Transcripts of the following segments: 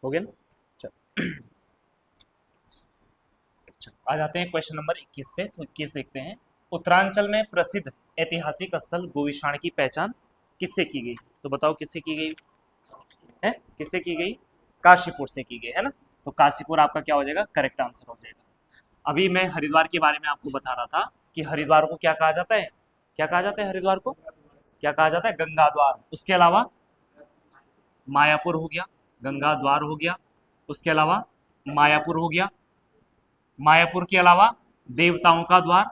हो गया ना। चलो आ जाते हैं क्वेश्चन नंबर 21 पे। तो 21 देखते हैं, उत्तरांचल में प्रसिद्ध ऐतिहासिक स्थल गोविशाण की पहचान किससे की गई? तो बताओ किससे की गई है? किससे की गई? काशीपुर से की गई है ना। तो काशीपुर आपका क्या हो जाएगा? करेक्ट आंसर हो जाएगा। अभी मैं हरिद्वार के बारे में आपको बता रहा था कि हरिद्वार को क्या कहा जाता है? क्या कहा जाता है हरिद्वार को? क्या कहा जाता है? गंगा द्वार। उसके अलावा मायापुर हो गया, गंगा द्वार हो गया, उसके अलावा मायापुर हो गया, मायापुर के अलावा देवताओं का द्वार,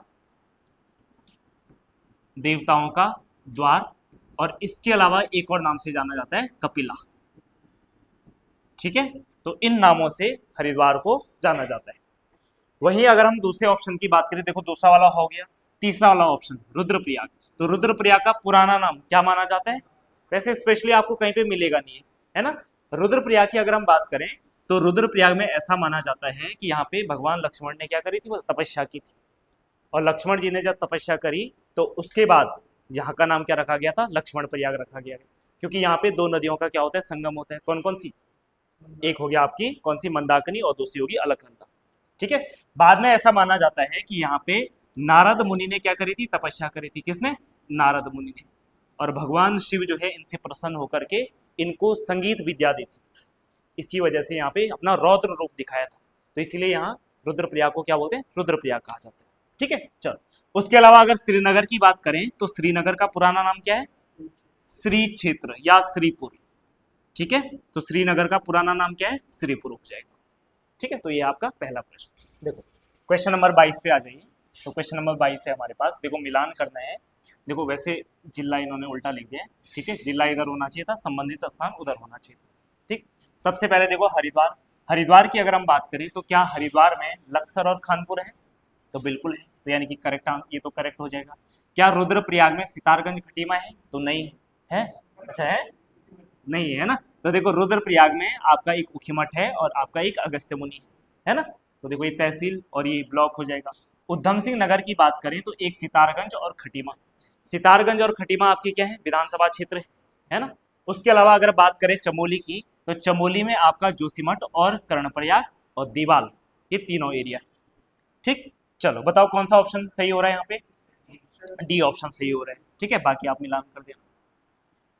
देवताओं का द्वार, और इसके अलावा एक और नाम से जाना जाता है कपिला। ठीक है, तो इन नामों से हरिद्वार को जाना जाता है। वहीं अगर हम दूसरे ऑप्शन की बात करें, देखो दूसरा वाला हो गया, तीसरा वाला ऑप्शन रुद्रप्रयाग। तो रुद्रप्रयाग का पुराना नाम क्या माना जाता है? वैसे स्पेशली आपको कहीं पे मिलेगा नहीं है ना। रुद्रप्रयाग की अगर हम बात करें तो रुद्रप्रयाग में ऐसा माना जाता है कि यहाँ पे भगवान लक्ष्मण ने क्या करी थी? वो तपस्या की थी, और लक्ष्मण जी ने जब तपस्या करी तो उसके बाद यहाँ का नाम क्या रखा गया था? लक्ष्मण प्रयाग रखा गया, क्योंकि यहाँ पे दो नदियों का क्या होता है? संगम होता है। कौन कौन सी? एक हो गया आपकी कौन सी? मंदाकिनी, और दूसरी होगी अलकनंदा। ठीक है, बाद में ऐसा माना जाता है कि यहाँ पे नारद मुनि ने क्या करी थी? तपस्या करी थी। किसने? नारद मुनि ने। और भगवान शिव जो है इनसे प्रसन्न होकर के इनको संगीत विद्या दी थी, इसी वजह से यहाँ पे अपना रौद्र रूप दिखाया था। तो इसीलिए यहाँ रुद्रप्रयाग को क्या बोलते हैं? रुद्रप्रयाग कहा जाता है। ठीक है, चलो उसके अलावा अगर श्रीनगर की बात करें तो श्रीनगर का पुराना नाम क्या है? श्री क्षेत्र या श्रीपुर। ठीक है, तो श्रीनगर का पुराना नाम क्या है? श्रीपुर हो जाएगा। ठीक है, तो ये आपका पहला प्रश्न। देखो क्वेश्चन नंबर 22 पे आ जाइए। तो क्वेश्चन नंबर 22 है हमारे पास, देखो मिलान करना है। देखो वैसे जिला इन्होंने उल्टा लिख दिया है। ठीक है, जिला इधर होना चाहिए था, संबंधित स्थान उधर होना चाहिए था। ठीक, सबसे पहले देखो हरिद्वार। हरिद्वार की अगर हम बात करें तो क्या हरिद्वार में लक्सर और खानपुर है? तो बिल्कुल है, तो यानी कि करेक्ट, ये तो करेक्ट हो जाएगा। क्या रुद्रप्रयाग में सितारगंज खटीमा है? तो नहीं है। है? अच्छा है, नहीं है ना। तो देखो रुद्रप्रयाग में आपका एक उखीमठ है और आपका एक अगस्त्य मुनि है ना। तो देखो ये तहसील और ये ब्लॉक हो जाएगा। उधम सिंह नगर की बात करें तो एक सितारगंज और खटीमा। सितारगंज और खटीमा आपकी क्या है? विधानसभा क्षेत्र है ना। उसके अलावा अगर बात करें चमोली की, तो चमोली में आपका जोशीमठ और कर्णप्रयाग और दीवाल, ये तीनों एरिया है। ठीक, चलो बताओ कौन सा ऑप्शन सही हो रहा है यहाँ पे? डी ऑप्शन सही हो रहा है। ठीक है, बाकी आप मिलान कर देना।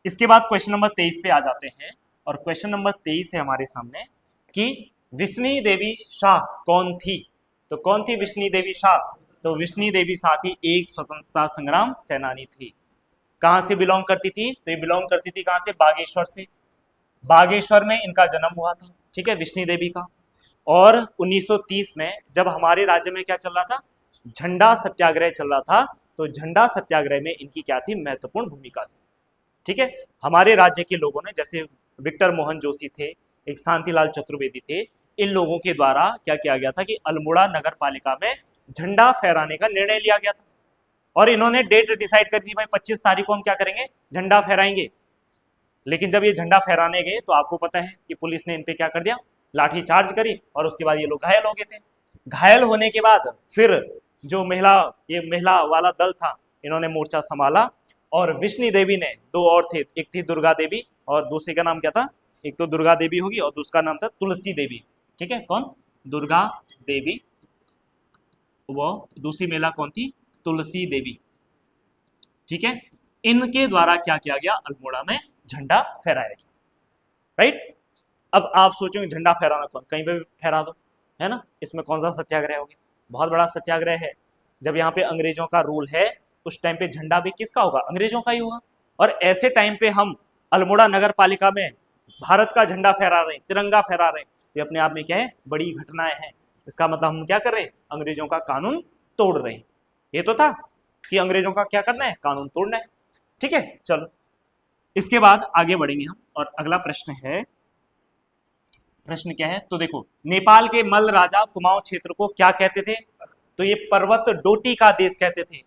इसके बाद क्वेश्चन नंबर 23 पे आ जाते हैं, और क्वेश्चन नंबर 23 है हमारे सामने कि विष्णु देवी शाह कौन थी? तो कौन थी विष्णु देवी शाह? तो विष्णु देवी शाह थी एक स्वतंत्रता संग्राम सेनानी थी। कहां से बिलोंग करती थी? तो ये बिलोंग करती थी कहां से? बागेश्वर से। बागेश्वर में इनका जन्म हुआ था। ठीक है, विष्णु देवी का। और 1930 में जब हमारे राज्य में क्या चल रहा था? झंडा सत्याग्रह चल रहा था। तो झंडा सत्याग्रह में इनकी क्या थी? महत्वपूर्ण भूमिका थी। ठीक है, हमारे राज्य के लोगों ने, जैसे विक्टर मोहन जोशी थे, एक शांतिलाल चतुर्वेदी थे, इन लोगों के द्वारा क्या किया गया था कि अल्मोड़ा नगर पालिका में झंडा फहराने का निर्णय लिया गया था। और इन्होंने डेट डिसाइड कर दी, भाई 25 तारीख को हम क्या करेंगे? झंडा फहराएंगे। लेकिन जब ये झंडा फहराने गए तो आपको पता है कि पुलिस ने इन पे क्या कर दिया? लाठी चार्ज करी, और उसके बाद ये लोग घायल हो गए थे। घायल होने के बाद फिर जो महिला, ये महिला वाला दल था, इन्होंने मोर्चा संभाला। और विष्णु देवी ने, दो और थे, एक थी दुर्गा देवी और दूसरी का नाम क्या था? एक तो दुर्गा देवी होगी और दूसरा नाम था तुलसी देवी। ठीक है, कौन? दुर्गा देवी, वो दूसरी महिला कौन थी? तुलसी देवी। ठीक है, इनके द्वारा क्या किया गया? अल्मोड़ा में झंडा फहराया गया। राइट, अब आप सोचेंगे झंडा फहराना कौन? कहीं पे भी फहरा दो, है ना। इसमें कौन सा सत्याग्रह हो गया? बहुत बड़ा सत्याग्रह है। जब यहाँ पे अंग्रेजों का रूल है, उस टाइम पे झंडा भी किसका होगा? अंग्रेजों का ही होगा। और ऐसे टाइम पे हम अल्मोड़ा नगर पालिका में भारत का झंडा फहरा रहे हैं, तिरंगा फहरा रहे हैं, ये अपने आप में क्या है? बड़ी घटनाएं हैं। इसका मतलब हम क्या कर रहे हैं? अंग्रेजों का कानून तोड़ रहे हैं। ये तो था कि अंग्रेजों का क्या करना है? कानून तोड़ना है। ठीक है, चलो इसके बाद आगे बढ़ेंगे हम, और अगला प्रश्न है। प्रश्न क्या है? तो देखो, नेपाल के मल्ल राजा कुमाऊं क्षेत्र को क्या कहते थे? तो ये पर्वत डोटी का देश कहते थे।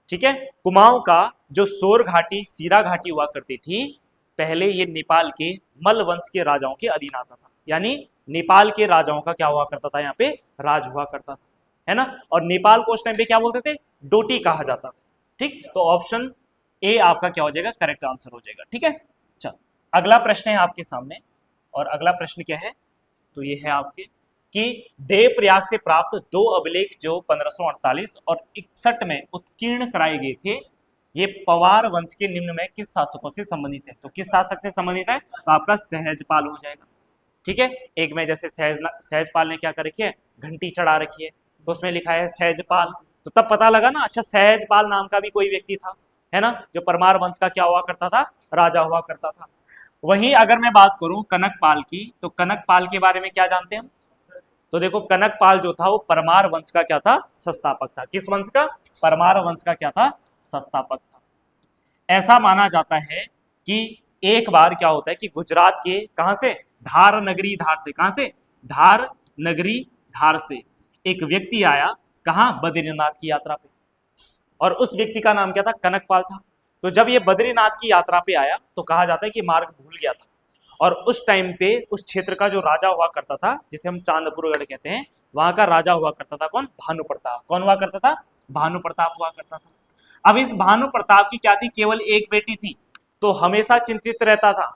ठीक है, कुमाऊं का जो सोर घाटी, सीरा घाटी हुआ करती थी, पहले ये नेपाल के मल्ल वंश के राजाओं के अधीन आता था। यानी नेपाल के राजाओं का क्या हुआ करता था? यहाँ पे राज हुआ करता था, है ना। और नेपाल को उस टाइम पे क्या बोलते थे? डोटी कहा जाता था। ठीक, तो ऑप्शन ए आपका क्या हो जाएगा? करेक्ट आंसर हो जाएगा। ठीक है, चल अगला प्रश्न है आपके सामने और अगला प्रश्न क्या है, तो ये है आपके कि देवप्रयाग से प्राप्त 2 अभिलेख जो 1548 और 61 में उत्कीर्ण कराए गए थे, ये पवार वंश के निम्न में किस शासकों से संबंधित है? तो किस शासक से संबंधित है? तो आपका सहजपाल हो जाएगा। ठीक है, एक में जैसे सहजपाल ने क्या कर रखी है, घंटी चढ़ा रखी है, तो उसमें लिखा है सहजपाल, तो तब पता लगा ना, अच्छा सहजपाल नाम का भी कोई व्यक्ति था, है ना, जो परमार वंश का क्या हुआ करता था, राजा हुआ करता था। वहीं अगर मैं बात करूं कनकपाल की, तो कनकपाल के बारे में क्या जानते हैं हम? तो देखो कनकपाल जो था वो परमार वंश का क्या था, संस्थापक था। किस वंश का? परमार वंश का क्या था, संस्थापक था। ऐसा माना जाता है कि एक बार क्या होता है कि गुजरात के कहां से, धार नगरी धार से, कहां से, धार नगरी धार से एक व्यक्ति आया, कहां, बद्रीनाथ की यात्रा पे, और उस व्यक्ति का नाम क्या था, कनकपाल था। तो जब ये बद्रीनाथ की यात्रा पे आया तो कहा जाता है कि मार्ग भूल गया था, और उस टाइम पे उस क्षेत्र का जो राजा हुआ करता था, जिसे हम चांदपुरगढ़ कहते हैं, वहां का राजा हुआ करता था कौन, भानु प्रताप। कौन हुआ करता था? भानु प्रताप हुआ करता था। अब इस भानु प्रताप की क्या थी, केवल एक बेटी थी, तो हमेशा चिंतित रहता था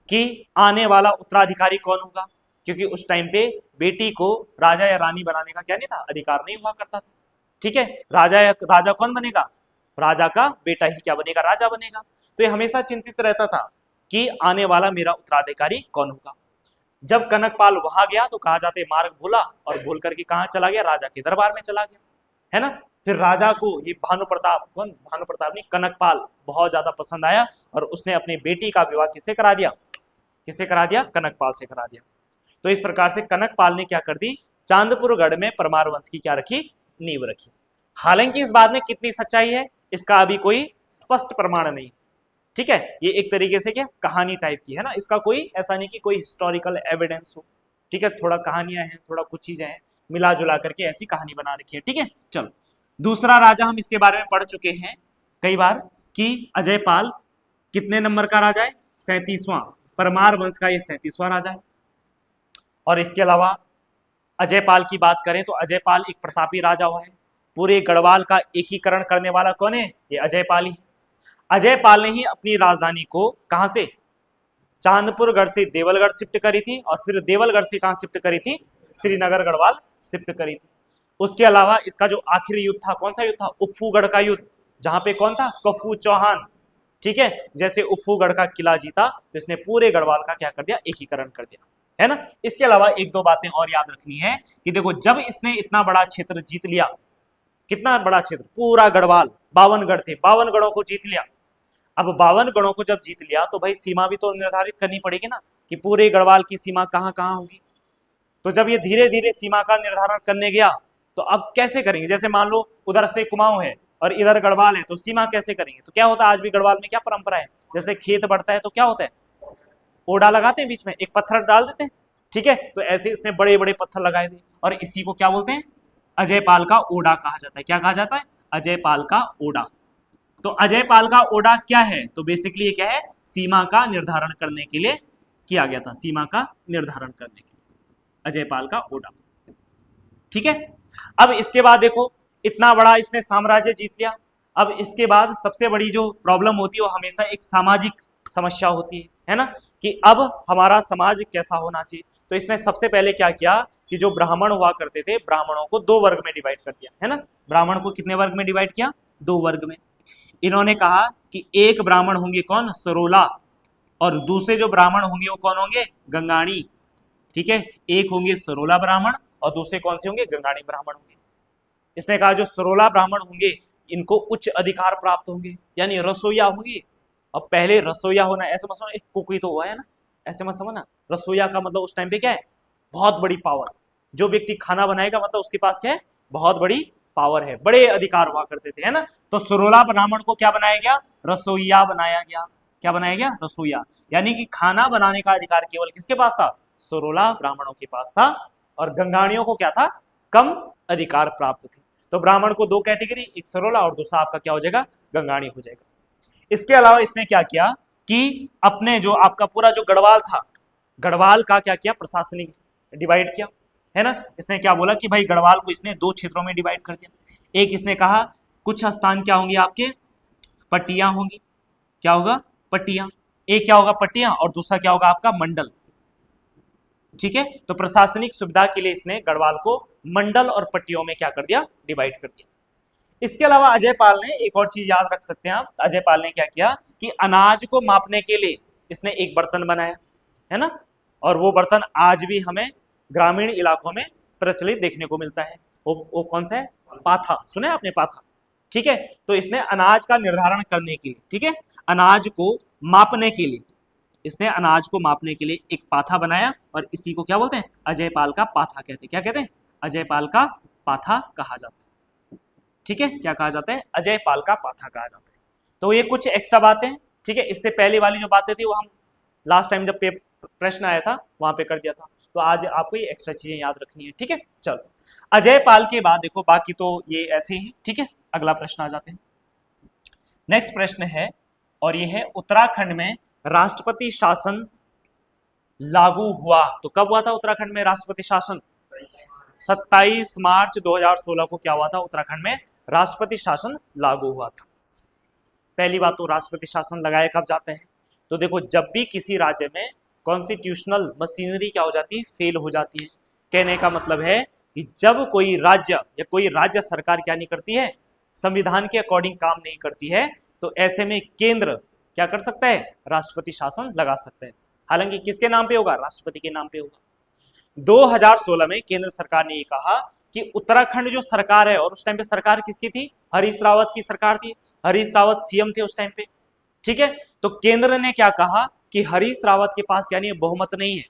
कि आने वाला उत्तराधिकारी कौन होगा, क्योंकि उस टाइम पे बेटी को राजा या रानी बनाने का क्या नहीं था, अधिकार नहीं हुआ करता था। ठीक है, राजा कौन बनेगा, राजा का बेटा ही क्या बनेगा, राजा बनेगा। तो ये हमेशा चिंतित रहता था कि आने वाला मेरा उत्तराधिकारी कौन होगा। जब कनकपाल वहां गया तो कहा जाते मार्ग भूला, और भूल करके कहां चला गया, राजा के दरबार में चला गया, है ना। फिर राजा को ये भानु प्रताप, कौन, भानु प्रताप नहीं, कनकपाल बहुत ज्यादा पसंद आया, और उसने अपनी बेटी का विवाह किससे करा दिया, किससे करा दिया, कनकपाल से करा दिया। तो इस प्रकार से कनकपाल ने क्या कर दी, चांदपुरगढ़ में परमार वंश की क्या रखी, नींव रखी। हालांकि इस बात में कितनी सच्चाई है, इसका अभी कोई स्पष्ट प्रमाण नहीं। ठीक है, ये एक तरीके से क्या कहानी टाइप की है ना, इसका कोई ऐसा नहीं कि कोई हिस्टोरिकल एविडेंस हो। ठीक है, थोड़ा कहानियां हैं, थोड़ा कुछ चीजें हैं, मिला जुला करके ऐसी कहानी बना रखी है। ठीक है, चलो दूसरा राजा हम इसके बारे में पढ़ चुके हैं कई बार कि अजयपाल कितने नंबर का राजा है, 37वां, परमार वंश का ये 37वां राजा है। और इसके अलावा अजयपाल की बात करें तो अजयपाल एक प्रतापी राजा हुआ है। पूरे गढ़वाल का एकीकरण करने वाला कौन है, ये अजयपाल ही। अजयपाल ने ही अपनी राजधानी को कहां से, चांदपुरगढ़ से देवलगढ़ शिफ्ट करी थी, और फिर देवलगढ़ से कहां शिफ्ट करी थी, श्रीनगर गढ़वाल शिफ्ट करी थी। उसके अलावा इसका जो आखिरी युद्ध था, कौन सा युद्ध था, उफ्फूगढ़ का युद्ध, जहां पे कौन था, कफू चौहान। ठीक है, जैसे उफ्फूगढ़ का किला जीता तो इसने पूरे गढ़वाल का क्या कर दिया, एकीकरण कर दिया, है ना। इसके अलावा एक दो बातें और याद रखनी है कि देखो जब इसने इतना बड़ा क्षेत्र जीत लिया, कितना बड़ा क्षेत्र, पूरा गढ़वाल, 52 गढ़ थे, 52 गढ़ों को जीत लिया। अब 52 गढ़ों को जब जीत लिया तो भाई सीमा भी तो निर्धारित करनी पड़ेगी ना, कि पूरे गढ़वाल की सीमा कहां कहां होगी। तो जब ये धीरे धीरे सीमा का निर्धारण करने गया तो अब कैसे करेंगे, जैसे मान लो उधर से कुमाऊं है और इधर गढ़वाल है, तो सीमा कैसे करेंगे। तो क्या होता है, आज भी गढ़वाल में क्या परंपरा है, जैसे खेत बढ़ता है तो क्या होता है, ओडा लगाते हैं, बीच में एक पत्थर डाल देते हैं। ठीक है, तो ऐसे इसने बड़े बड़े पत्थर लगाए थे, और इसी को क्या बोलते हैं, अजयपाल का ओडा कहा जाता है। क्या कहा जाता है, अजयपाल का ओडा। तो अजयपाल का ओडा क्या है, तो बेसिकली ये क्या है, सीमा का निर्धारण करने के लिए किया गया था, सीमा का निर्धारण करने के लिए अजयपाल का ओडा। ठीक है, अब इसके बाद देखो इतना बड़ा इसने साम्राज्य जीत लिया। अब इसके बाद सबसे बड़ी जो प्रॉब्लम होती है वो हमेशा एक सामाजिक समस्या होती है ना, कि अब हमारा समाज कैसा होना चाहिए। तो इसने सबसे पहले क्या किया कि जो ब्राह्मण हुआ करते थे, ब्राह्मणों को 2 वर्ग में डिवाइड कर दिया, है ना। ब्राह्मण को कितने वर्ग में डिवाइड किया, 2 वर्ग में। इन्होंने कहा कि एक ब्राह्मण होंगे कौन, सरोला, और दूसरे जो ब्राह्मण होंगे वो कौन होंगे, गंगाणी। ठीक है, एक होंगे सरोला ब्राह्मण और दूसरे कौन से होंगे, गंगाणी ब्राह्मण होंगे। इसने कहा जो सरोला ब्राह्मण होंगे इनको उच्च अधिकार प्राप्त होंगे, यानी रसोईया होंगे। अब पहले रसोईया होना ऐसे मत समझो, एक कुक ही तो हुआ है ना, ऐसे मत समझना। रसोईया का मतलब उस टाइम पे क्या है, बहुत बड़ी पावर। जो व्यक्ति खाना बनाएगा मतलब उसके पास क्या है, बहुत बड़ी पावर है, बड़े अधिकार हुआ करते थे, है ना। तो सरोला ब्राह्मण को क्या बनाया गया, रसोईया बनाया गया। क्या बनाया गया, रसोईया, यानी कि खाना बनाने का अधिकार केवल किसके पास था, सरोला ब्राह्मणों के पास था। और गंगाणियों को क्या था, कम अधिकार प्राप्त थे। तो ब्राह्मण को 2 कैटेगरी, एक सरोला और दूसरा आपका क्या हो जाएगा, गंगाणी हो जाएगा। इसके अलावा इसने क्या किया कि अपने जो आपका पूरा जो गढ़वाल था, गढ़वाल का क्या किया, प्रशासनिक डिवाइड किया, है ना। इसने क्या बोला कि भाई गढ़वाल को इसने 2 क्षेत्रों में डिवाइड कर दिया। एक इसने कहा कुछ स्थान क्या होंगे आपके, पट्टियां होंगी। क्या होगा, पट्टियां। एक क्या होगा, पट्टियां, और दूसरा क्या होगा आपका मंडल। ठीक है, तो प्रशासनिक सुविधा के लिए इसने गढ़वाल को मंडल और पट्टियों में क्या कर दिया, डिवाइड कर दिया। इसके अलावा अजय पाल ने एक और चीज याद रख सकते हैं आप, अजय पाल ने क्या किया कि अनाज को मापने के लिए इसने एक बर्तन बनाया, है ना, और वो बर्तन आज भी हमें ग्रामीण इलाकों में प्रचलित देखने को मिलता है। वो कौन सा है, पाथा, सुने आपने पाथा, ठीक है। तो इसने अनाज का निर्धारण करने के लिए, ठीक है, अनाज को मापने के लिए, इसने अनाज को मापने के लिए एक पाथा बनाया और इसी को क्या बोलते हैं, अजय पाल का पाथा कहते हैं। क्या कहते हैं, अजय पाल का पाथा कहा जाता है, ठीक है, क्या कहा जाता है, अजय पाल का पाथा कहा जाता है। तो ये कुछ एक्स्ट्रा बातें, ठीक है, इससे पहले वाली जो बातें थी वो हम लास्ट टाइम जब प्रश्न आया था वहां पे कर दिया था, तो आज आपको ये एक्स्ट्रा चीजें याद रखनी है, ठीक है। चलो, अजय पाल के बाद देखो बाकी तो ये ऐसे ही, ठीक है। अगला प्रश्न आ जाते हैं। नेक्स्ट प्रश्न है और ये है उत्तराखंड में राष्ट्रपति शासन लागू हुआ, तो कब हुआ था उत्तराखंड में राष्ट्रपति शासन, 27 मार्च 2016 को क्या हुआ था, उत्तराखंड में राष्ट्रपति शासन लागू हुआ था। पहली बात तो राष्ट्रपति शासन लगाए कब जाते हैं, तो देखो जब भी किसी राज्य में कॉन्स्टिट्यूशनल मशीनरी क्या हो जाती है, फेल हो जाती है। कहने का मतलब है कि जब कोई राज्य या कोई राज्य सरकार क्या नहीं करती है, संविधान के अकॉर्डिंग काम नहीं करती है, तो ऐसे में केंद्र क्या कर सकता है, राष्ट्रपति शासन लगा सकता है। हालांकि किसके नाम पे होगा, राष्ट्रपति के नाम पे होगा। 2016 में केंद्र सरकार ने ये कहा कि उत्तराखंड जो सरकार है, और उस टाइम पे सरकार किसकी थी, हरीश रावत की सरकार थी, हरीश रावत सीएम थे उस टाइम पे, ठीक है। तो केंद्र ने क्या कहा कि हरीश रावत के पास क्या नहीं है, बहुमत नहीं है,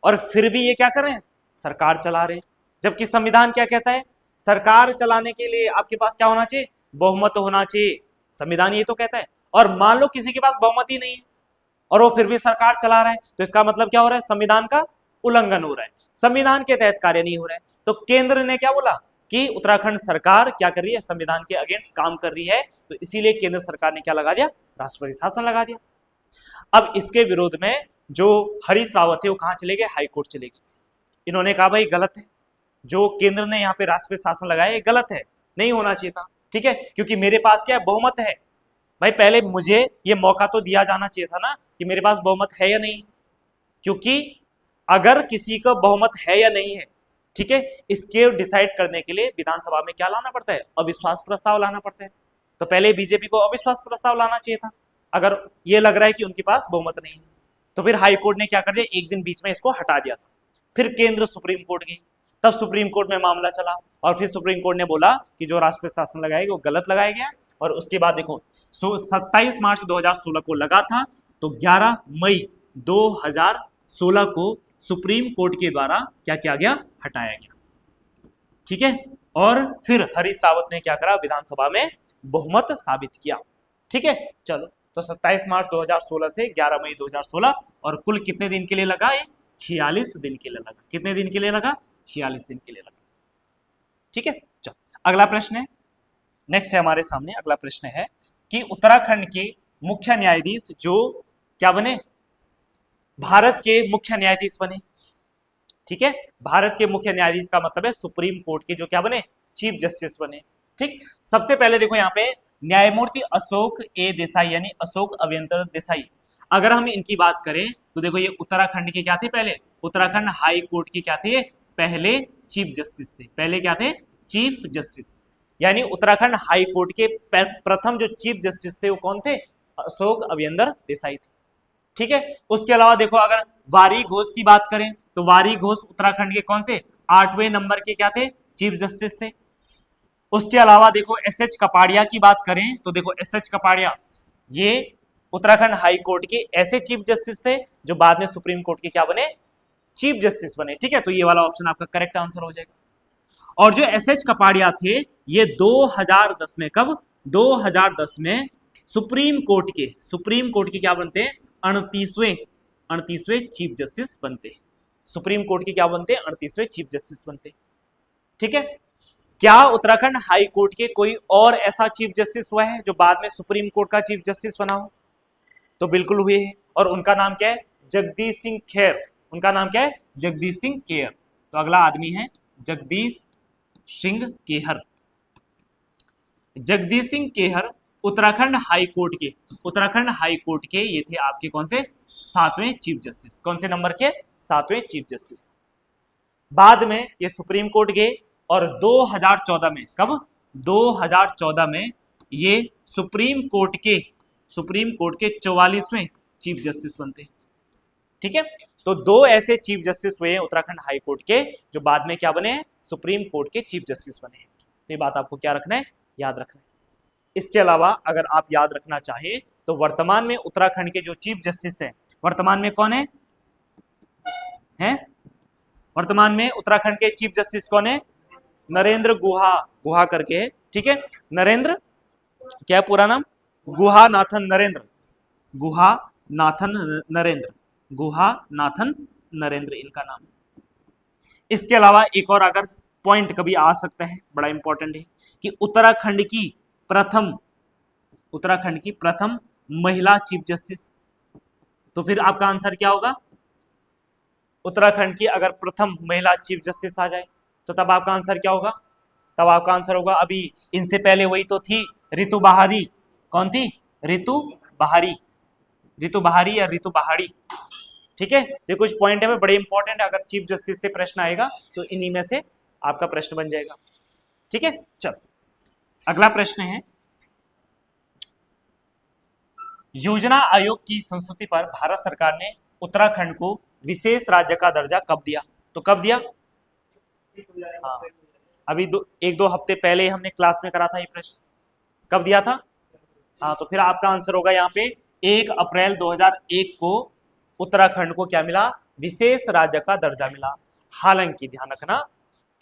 और फिर भी ये क्या कर रहे हैं, सरकार चला रहे हैं। जबकि संविधान क्या कहता है, सरकार चलाने के लिए आपके पास क्या होना चाहिए, बहुमत होना चाहिए, संविधान ये तो कहता है। और मान लो किसी के पास बहुमत ही नहीं है और वो फिर भी सरकार चला रहा है, तो इसका मतलब क्या हो रहा है, संविधान का उल्लंघन हो रहा है, संविधान के तहत कार्य नहीं हो रहा है। तो केंद्र ने क्या बोला कि उत्तराखंड सरकार क्या कर रही है, संविधान के अगेंस्ट काम कर रही है, तो इसीलिए केंद्र सरकार ने क्या लगा दिया, राष्ट्रपति शासन लगा दिया। अब इसके विरोध में जो हरीश रावत है वो कहां चले गए, हाईकोर्ट चले गए। इन्होंने कहा भाई गलत है, जो केंद्र ने यहाँ पे राष्ट्रपति शासन लगाया है गलत है, नहीं होना चाहिए था, ठीक है, क्योंकि मेरे पास क्या है, बहुमत है। भाई पहले मुझे ये मौका तो दिया जाना चाहिए था ना कि मेरे पास बहुमत है या नहीं, क्योंकि अगर किसी का बहुमत है या नहीं है, ठीक है, इसके डिसाइड करने के लिए विधानसभा में क्या लाना पड़ता है, अविश्वास प्रस्ताव लाना पड़ता है। तो पहले बीजेपी को अविश्वास प्रस्ताव लाना चाहिए था, अगर ये लग रहा है कि उनके पास बहुमत नहीं है। तो फिर हाईकोर्ट ने क्या कर दिया, एक दिन बीच में इसको हटा दिया था। फिर केंद्र सुप्रीम कोर्ट गई, तब सुप्रीम कोर्ट में मामला चला और फिर सुप्रीम कोर्ट ने बोला कि जो राष्ट्रपति शासन लगाया गया वो गलत लगाया गया। और उसके बाद देखो 27 मार्च 2016 को लगा था, तो 11 मई 2016 को सुप्रीम कोर्ट के द्वारा क्या किया गया, हटाया गया, ठीक है। और फिर हरीश रावत ने क्या करा, विधानसभा में बहुमत साबित किया, ठीक है। चलो, तो 27 मार्च 2016 से 11 मई 2016, और कुल कितने दिन के लिए लगा, ये 46 दिन के लिए लगा। कितने दिन के लिए लगा, 46 दिन के लिए लगा, ठीक है। चलो, अगला प्रश्न है, नेक्स्ट है हमारे सामने अगला प्रश्न है कि उत्तराखंड के मुख्य न्यायाधीश जो क्या बने, भारत के मुख्य न्यायाधीश बने, ठीक है। भारत के मुख्य न्यायाधीश का मतलब है सुप्रीम कोर्ट के जो क्या बने, चीफ जस्टिस बने, ठीक। सबसे पहले देखो यहाँ पे न्यायमूर्ति अशोक ए देसाई यानी अशोक अभ्यंतर देसाई। अगर हम इनकी बात करें तो देखो ये उत्तराखंड के क्या थे, पहले उत्तराखंड हाई कोर्ट के क्या थे, पहले चीफ जस्टिस थे, पहले क्या थे, चीफ जस्टिस। यानी उत्तराखंड हाई कोर्ट के प्रथम जो चीफ जस्टिस थे वो कौन थे, अशोक अभ्यंतर देसाई थे, ठीक है। उसके अलावा देखो अगर वारी घोष की बात करें तो वारी घोष उत्तराखंड के कौन से 8वें नंबर के क्या थे, चीफ जस्टिस थे। उसके अलावा देखो एसएच कपाड़िया की बात करें तो देखो एसएच कपाड़िया ये उत्तराखंड हाई कोर्ट के ऐसे चीफ जस्टिस थे जो बाद में सुप्रीम कोर्ट के क्या बने, चीफ जस्टिस बने, ठीक है। तो ये वाला ऑप्शन आपका करेक्ट आंसर हो जाएगा। और जो एसएच कपाड़िया थे ये 2010 में, कब, 2010 में सुप्रीम कोर्ट के क्या बनते हैं, 38वें चीफ जस्टिस बनते, सुप्रीम कोर्ट के क्या बनते हैं, 38वें चीफ जस्टिस बनते, ठीक है। क्या उत्तराखंड हाई कोर्ट के कोई और ऐसा चीफ जस्टिस हुआ है जो बाद में सुप्रीम कोर्ट का चीफ जस्टिस बना हो, तो बिल्कुल हुए हैं, और उनका नाम क्या है, जगदीश सिंह खेर। उनका नाम क्या है, जगदीश सिंह खेर। तो अगला आदमी है जगदीश सिंह खेहर। जगदीश सिंह खेहर उत्तराखंड हाई कोर्ट के ये थे आपके कौन से, सातवें चीफ जस्टिस। कौन से नंबर के? सातवें चीफ जस्टिस। बाद में ये सुप्रीम कोर्ट गए और 2014 में, कब? 2014 में ये सुप्रीम कोर्ट के 44वें चीफ जस्टिस बनते हैं। ठीक है, तो दो ऐसे चीफ जस्टिस हुए हैं उत्तराखंड हाई कोर्ट के जो बाद में क्या बने हैं? सुप्रीम कोर्ट के चीफ जस्टिस बने हैं। तो ये बात आपको क्या रखना है? याद रखना है। इसके अलावा अगर आप याद रखना चाहें तो वर्तमान में उत्तराखंड के जो चीफ जस्टिस हैं, वर्तमान में कौन है? हैं? वर्तमान में उत्तराखंड के चीफ जस्टिस कौन है? नरेंद्र गुहा, गुहा करके है। ठीक है, नरेंद्र, क्या है पूरा नाम? गुहा नाथन नरेंद्र, गुहा नाथन नरेंद्र, गुहा नाथन नरेंद्र इनका नाम। इसके अलावा एक और अगर पॉइंट कभी आ सकता है, बड़ा इंपॉर्टेंट है, कि उत्तराखंड की प्रथम महिला चीफ जस्टिस। तो फिर आपका आंसर क्या होगा? उत्तराखंड की अगर प्रथम महिला चीफ जस्टिस आ जाए तो तब आपका आंसर क्या होगा? तब आपका आंसर होगा, अभी इनसे पहले वही तो थी, रितु बहारी। कौन थी? रितु बहारी, रितु बहारी या रितु बहारी। ठीक है, ये कुछ पॉइंट है बड़े इंपॉर्टेंट है, अगर चीफ जस्टिस से प्रश्न आएगा तो इन्हीं में से आपका प्रश्न बन जाएगा। ठीक है, चल अगला प्रश्न है, योजना आयोग की संस्तुति पर भारत सरकार ने उत्तराखंड को विशेष राज्य का दर्जा कब दिया? तो कब दिया? हाँ, अभी एक दो हफ्ते पहले हमने क्लास में करा था ये प्रश्न। कब दिया था? हाँ, तो फिर आपका आंसर होगा यहाँ पे 1 अप्रैल 2001 को उत्तराखंड को क्या मिला? विशेष राज्य का दर्जा मिला। हालांकि ध्यान रखना,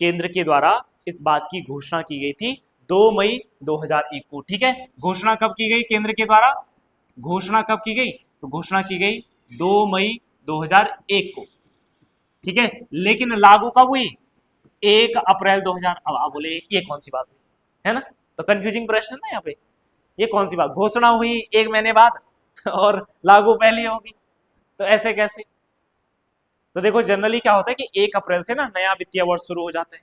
केंद्र के द्वारा इस बात की घोषणा की गई थी 2 मई 2001 को। ठीक है, घोषणा कब की गई केंद्र के द्वारा? घोषणा कब की गई? तो घोषणा की गई 2 मई 2001 को। ठीक है, लेकिन लागू कब हुई? 1 अप्रैल 2000। अब आप बोले ये कौन सी बात हुई, है ना? तो कंफ्यूजिंग प्रश्न है ना यहाँ पे, ये कौन सी बात? घोषणा हुई 1 महीने बाद और लागू पहले होगी, तो ऐसे कैसे? तो देखो जनरली क्या होता है कि 1 अप्रैल से ना नया वित्तीय वर्ष शुरू हो जाता है।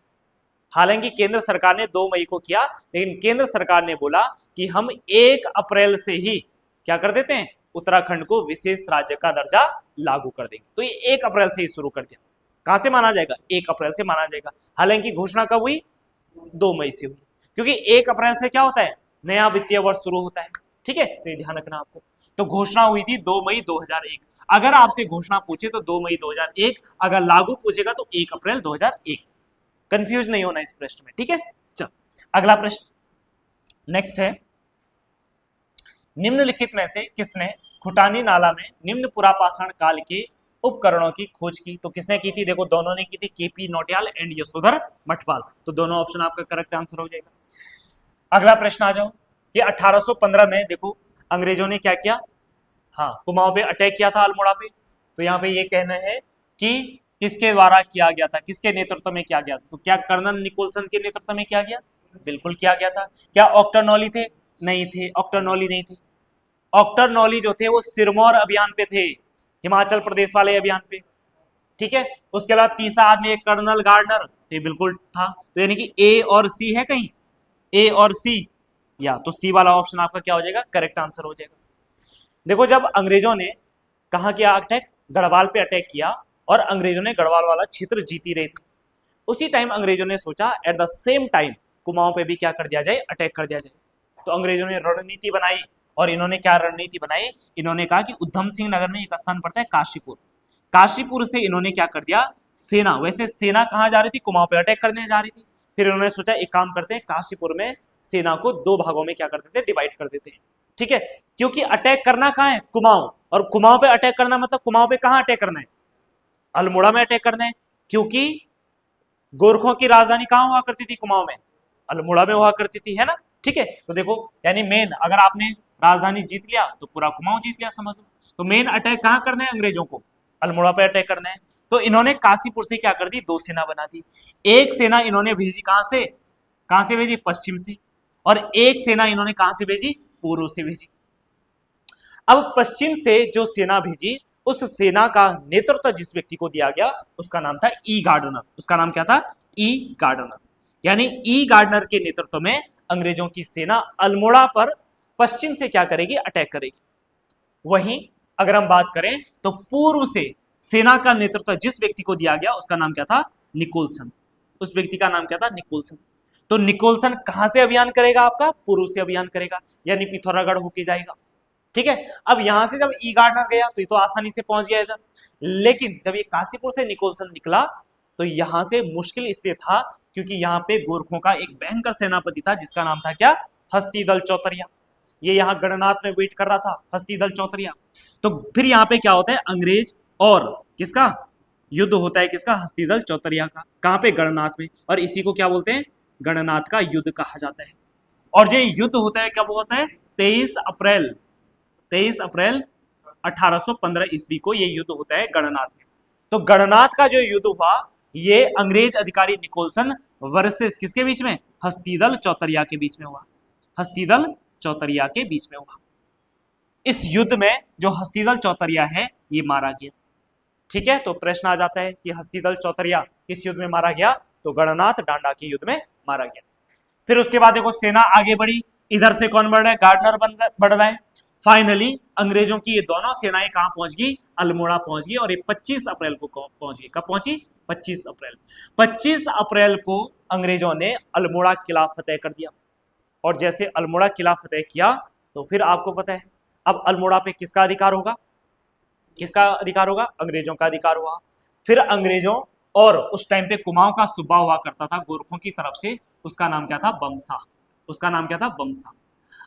हालांकि केंद्र सरकार ने 2 मई को किया, लेकिन केंद्र सरकार ने बोला कि हम 1 अप्रैल से ही क्या कर देते हैं? उत्तराखंड को विशेष राज्य का दर्जा लागू कर देंगे। तो ये 1 अप्रैल से ही शुरू कर दिया। कहां से माना जाएगा? 1 अप्रैल से माना जाएगा। हालांकि घोषणा कब हुई? 2 मई से हुई, क्योंकि 1 अप्रैल से क्या होता है? नया वित्तीय वर्ष शुरू होता है। ठीक है, तो ध्यान रखना आपको। तो घोषणा हुई थी 2 मई 2001। अगर आपसे घोषणा पूछे तो 2 मई 2001, अगर लागू पूछेगा तो 1 अप्रैल 2001। कंफ्यूज नहीं होना इस प्रश्न में। ठीक है, चल अगला प्रश्न नेक्स्ट है, निम्नलिखित में से किसने खुटानी नाला में निम्न पुरापाषाण काल के उपकरणों की खोज की? तो किसने की थी? देखो दोनों ने की थी, केपी नौटियाल एंड यशोधर मठपाल। तो दोनों ऑप्शन आपका करेक्ट आंसर हो जाएगा। अगला प्रश्न आ जाओ, कि 1815 में देखो अंग्रेजों ने क्या किया? हाँ, कुमाऊं पे अटैक किया था, अल्मोड़ा पे। तो यहाँ पे ये कहना है कि किसके द्वारा किया गया था, किसके नेतृत्व में किया गया? तो क्या कर्नल निकोलसन के नेतृत्व में किया गया? बिल्कुल किया गया था। क्या ऑक्टरनॉली थे? नहीं थे, ऑक्टरनॉली नहीं थे। ऑक्टरनॉली जो थे वो सिरमौर अभियान पे थे, हिमाचल प्रदेश वाले अभियान पे। ठीक है, उसके बाद तीसरा आदमी एक कर्नल गार्डनर, ये बिल्कुल था। तो यानी कि ए और सी है कहीं, ए और सी, या तो सी वाला ऑप्शन आपका क्या हो जाएगा? करेक्ट आंसर हो जाएगा। देखो जब अंग्रेजों ने कहा किया अटैक? गढ़वाल पे अटैक किया, और अंग्रेजों ने गढ़वाल वाला क्षेत्र जीती रहे थे। उसी टाइम अंग्रेजों ने सोचा at the same time Kumaon पे भी क्या कर दिया जाए? अटैक कर दिया जाए। तो अंग्रेजों ने रणनीति बनाई, और इन्होंने क्या रणनीति बनाई? इन्होंने कहा कि उधम सिंह नगर में एक स्थान पड़ता है काशीपुर, काशीपुर से इन्होंने क्या कर दिया? सेना, वैसे सेना कहाँ जा रही थी? कुमाऊं पे अटैक करने जा रही थी। फिर इन्होंने सोचा एक काम करते हैं, काशीपुर में सेना को 2 भागों में क्या कर देते हैं? डिवाइड कर देते हैं। ठीक है, क्योंकि अटैक करना कहाँ है? कुमाऊं, और कुमाऊं पे अटैक करना मतलब कुमाऊं पे कहाँ अटैक करना है? अल्मोड़ा में अटैक करना है, क्योंकि गोरखों की राजधानी कहाँ हुआ करती थी? कुमाऊं में, अल्मोड़ा में हुआ करती थी, है ना? ठीक है, तो देखो यानी मेन, अगर आपने राजधानी जीत लिया तो पूरा कुमाऊं जीत लिया समझ लो। तो मेन अटैक कहाँ करना है अंग्रेजों को? अल्मोड़ा पे अटैक करना है। तो इन्होंने काशीपुर से क्या कर दी? 2 सेना बना दी। एक सेना इन्होंने भेजी कहां से? कहां से भेजी? पश्चिम से। और एक सेना इन्होंने कहां से भेजी? पूर्व से भेजी। अब पश्चिम से जो सेना भेजी, उस सेना का नेतृत्व जिस व्यक्ति को दिया गया उसका नाम था ई गार्डनर। उसका नाम क्या था? ई गार्डनर। यानी ई गार्डनर के नेतृत्व में अंग्रेजों की सेना अल्मोड़ा पर पश्चिम से क्या करेगी? अटैक करेगी। वहीं अगर हम बात करें तो पूर्व से सेना का नेतृत्व जिस व्यक्ति को दिया गया उसका नाम क्या था? निकोलसन। उस व्यक्ति का नाम क्या था? निकोलसन। तो निकोलसन कहां से अभियान करेगा? आपका पूर्व से अभियान करेगा, यानी पिथौरागढ़ होके जाएगा। ठीक है, अब यहां से जब ई गार्डनर गया तो ये तो आसानी से पहुंच गया इधर, लेकिन जब ये काशीपुर से निकोलसन निकला तो यहां से मुश्किल इसलिए था क्योंकि यहाँ पे गोरखों का एक भयंकर सेनापति था जिसका नाम था क्या? हस्तिदल चौतरिया। ये यहाँ गणनाथ में वेट कर रहा था, हस्तिदल चौतरिया। तो फिर यहाँ पे क्या होता है? अंग्रेज और किसका युद्ध होता है? किसका? हस्तिदल चौतरिया का। कहाँ पे? गणनाथ में। और इसी को क्या बोलते हैं? गणनाथ का युद्ध कहा जाता है। और ये युद्ध होता है, कब होता है? 23 अप्रैल 1815 ईस्वी को ये युद्ध होता है गणनाथ में। तो गणनाथ का जो युद्ध हुआ ये अंग्रेज अधिकारी निकोलसन वर्सेस किसके बीच में? हस्तिदल चौतरिया के बीच में हुआ। हस्तिदल चौतरिया के बीच में हुआ। इस युद्ध में जो हस्तिदल चौतरिया है ये मारा गया। ठीक है, तो प्रश्न आ जाता है कि हस्तिदल चौतरिया किस युद्ध में मारा गया? तो गणनाथ डांडा के युद्ध में मारा गया। फिर उसके बाद देखो सेना आगे बढ़ी, इधर से कौन बढ़ रहा है? गार्डनर बढ़ रहा है। फाइनली अंग्रेजों की ये दोनों सेनाएं कहां पहुंच गई? अल्मोड़ा पहुंच गई। और ये 25 अप्रैल को पहुंच गई। कब पहुंची? 25 अप्रैल। 25 अप्रैल को अंग्रेजों ने अल्मोड़ा किला फतेह कर दिया। और जैसे अल्मोड़ा किला फतेह किया तो फिर आपको पता है अब अल्मोड़ा पे किसका अधिकार होगा? किसका अधिकार होगा? अंग्रेजों का अधिकार हुआ। फिर अंग्रेजों और उस टाइम पे कुमाऊं का सूबा हुआ करता था गोरखों की तरफ से, उसका नाम क्या था? बमसा। उसका नाम क्या था? बमसा।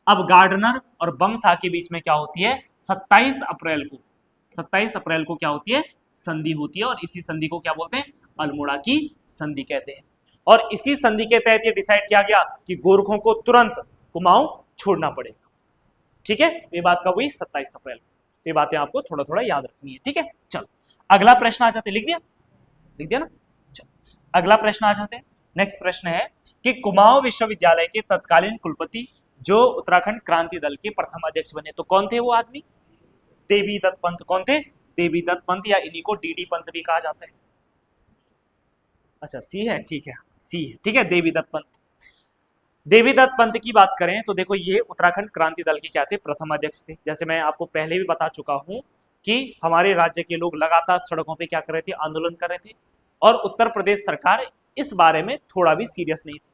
अब गार्डनर और बमसा के बीच में क्या होती है? 27 अप्रैल को क्या होती है? संधि होती है। और इसी संधि को क्या बोलते हैं? अल्मोड़ा की संधि कहते हैं। और इसी संधि के तहत ये डिसाइड किया गया कि गोरखों को तुरंत कुमाऊं छोड़ना पड़ेगा। ठीक है, ये बात कब हुई? 27 अप्रैल। ये बातें आपको थोड़ा थोड़ा याद रखनी है। ठीक है, चलो अगला प्रश्न आ जाते। लिख दिया? लिख दिया ना? चलो अगला प्रश्न आ जाते हैं। नेक्स्ट प्रश्न है कि कुमाऊं विश्वविद्यालय के तत्कालीन कुलपति जो उत्तराखंड क्रांति दल के प्रथम अध्यक्ष बने, तो कौन थे वो आदमी? देवी दत्त पंत। कौन थे? देवी दत्त पंत, या इन्हीं को डीडी पंत भी कहा जाता है। अच्छा सी है, ठीक है, सी है, ठीक है, देवी दत्त पंत। देवी दत्त पंत की बात करें तो देखो ये उत्तराखंड क्रांति दल के क्या थे? प्रथम अध्यक्ष थे। जैसे मैं आपको पहले भी बता चुका हूं कि हमारे राज्य के लोग लगातार सड़कों पे क्या कर रहे थे? आंदोलन कर रहे थे। और उत्तर प्रदेश सरकार इस बारे में थोड़ा भी सीरियस नहीं थी।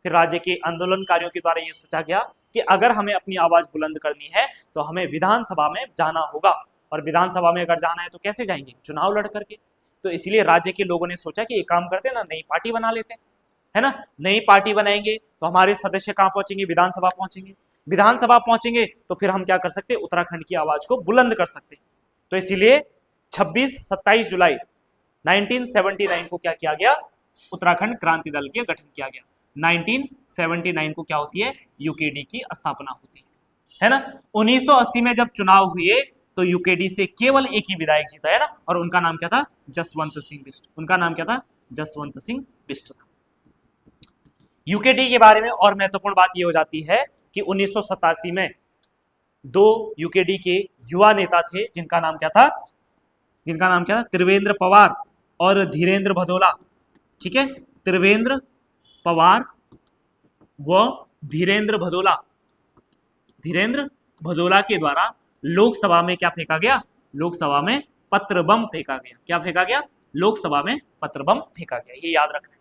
फिर राज्य के आंदोलनकारियों के द्वारा ये सोचा गया कि अगर हमें अपनी आवाज बुलंद करनी है तो हमें विधानसभा में जाना होगा। और विधानसभा में अगर जाना है तो कैसे जाएंगे? चुनाव लड़ करके। तो इसलिए राज्य के लोगों ने सोचा कि एक काम करते हैं ना, नई पार्टी बना लेते हैं, है ना। नई पार्टी बनाएंगे तो हमारे सदस्य कहां पहुंचेंगे? विधानसभा पहुंचेंगे। विधानसभा पहुंचेंगे तो फिर हम क्या कर सकते हैं? उत्तराखंड की आवाज को बुलंद कर सकते हैं। तो इसीलिए 27 जुलाई 1979 को क्या किया गया? उत्तराखंड क्रांति दल के गठन किया गया। 1979 को क्या होती है? यूकेडी की स्थापना होती है ना। 1980 में जब चुनाव हुए तो यूकेडी से केवल एक ही विधायक जीता, है ना, और उनका नाम क्या था? जसवंत सिंह बिष्ट। उनका नाम क्या था? जसवंत सिंह बिष्ट था। यूकेडी के बारे में और महत्वपूर्ण बात यह हो जाती है कि 1987 में दो यूकेडी के युवा नेता थे जिनका नाम क्या था? जिनका नाम क्या था? त्रिवेंद्र पवार और धीरेन्द्र भदौला। ठीक है, त्रिवेंद्र पवार व धीरेन्द्र भदौला। धीरेन्द्र भदौला के द्वारा लोकसभा में क्या फेंका गया? लोकसभा में पत्र बम फेंका गया। क्या फेंका गया? लोकसभा में पत्र बम फेंका गया। ये याद रखना है,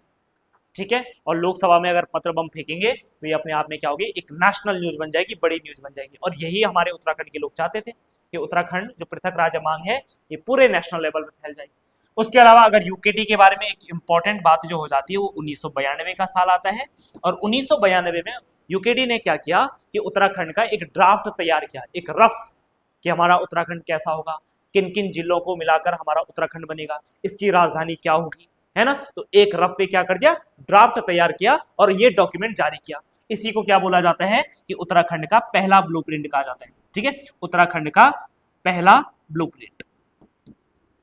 ठीक है। और लोकसभा में अगर पत्र बम फेंकेंगे तो ये अपने आप में क्या होगी? एक नेशनल न्यूज बन जाएगी, बड़ी न्यूज बन जाएगी। और यही हमारे उत्तराखंड के लोग चाहते थे कि उत्तराखंड जो पृथक राज्य मांग है ये पूरे नेशनल लेवल पर फैल जाएगी। उसके अलावा अगर यूकेडी के बारे में एक इंपॉर्टेंट बात जो हो जाती है वो 1992 का साल आता है। और 1992 में यूकेडी ने क्या किया कि उत्तराखंड का एक ड्राफ्ट तैयार किया, एक रफ, कि हमारा उत्तराखंड कैसा होगा, किन किन जिलों को मिलाकर हमारा उत्तराखंड बनेगा, इसकी राजधानी क्या होगी, है ना। तो एक रफ पे क्या कर दिया? ड्राफ्ट तैयार किया और ये डॉक्यूमेंट जारी किया। इसी को क्या बोला जाता है? कि उत्तराखंड का पहला ब्लूप्रिंट कहा जाता है। ठीक है, उत्तराखंड का पहला ब्लूप्रिंट,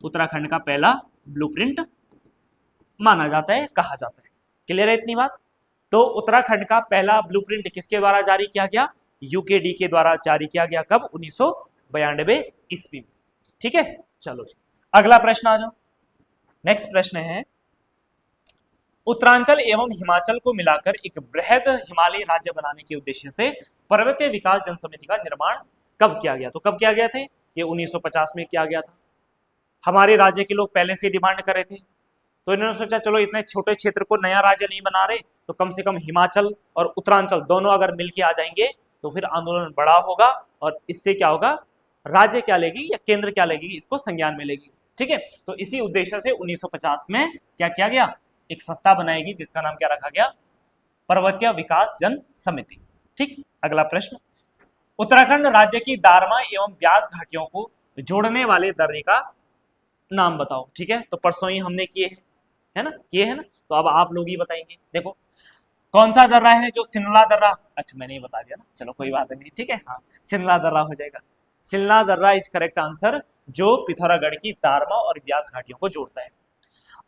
उत्तराखंड का पहला ब्लूप्रिंट माना जाता है, कहा जाता है। क्लियर है इतनी बात? तो उत्तराखंड का पहला ब्लूप्रिंट किसके द्वारा जारी किया गया? यूकेडी के द्वारा जारी किया गया। कब? 1992 ईस्वी में। ठीक है, चलो जी अगला प्रश्न आ जाओ। नेक्स्ट प्रश्न है, उत्तरांचल एवं हिमाचल को मिलाकर एक बृहद हिमालयी राज्य बनाने के उद्देश्य से पर्वतीय विकास जन समिति का निर्माण कब किया गया? तो कब किया गया थे? ये 1950 में किया गया था। हमारे राज्य के लोग पहले से डिमांड कर रहे थे, तो इन्होंने सोचा चलो इतने छोटे क्षेत्र को नया राज्य नहीं बना रहे, तो कम से कम हिमाचल और उत्तरांचल दोनों अगर मिलके आ जाएंगे तो फिर आंदोलन बड़ा होगा और इससे क्या होगा, राज्य क्या लेगी या केंद्र क्या लेगी, इसको संज्ञान में लेगी। ठीक है, तो इसी उद्देश्य से 1950 में क्या किया गया, एक संस्था बनाएगी जिसका नाम क्या रखा गया, पर्वतीय विकास जन समिति। ठीक, अगला प्रश्न, उत्तराखंड राज्य की दारमा एवं ब्यास घाटियों को जोड़ने वाले दर्रे का नाम बताओ। ठीक है, तो परसों ही हमने किए हैं, है ना, किए हैं ना, तो अब आप लोग ही बताएंगे। देखो कौन सा दर्रा है जो सिनला दर्रा, अच्छा मैंने ही बता दिया ना, चलो कोई बात नहीं, ठीक है, हाँ सिनला दर्रा हो जाएगा। सिनला दर्रा इज करेक्ट आंसर, जो पिथौरागढ़ की दारमा और ब्यास घाटियों को जोड़ता है।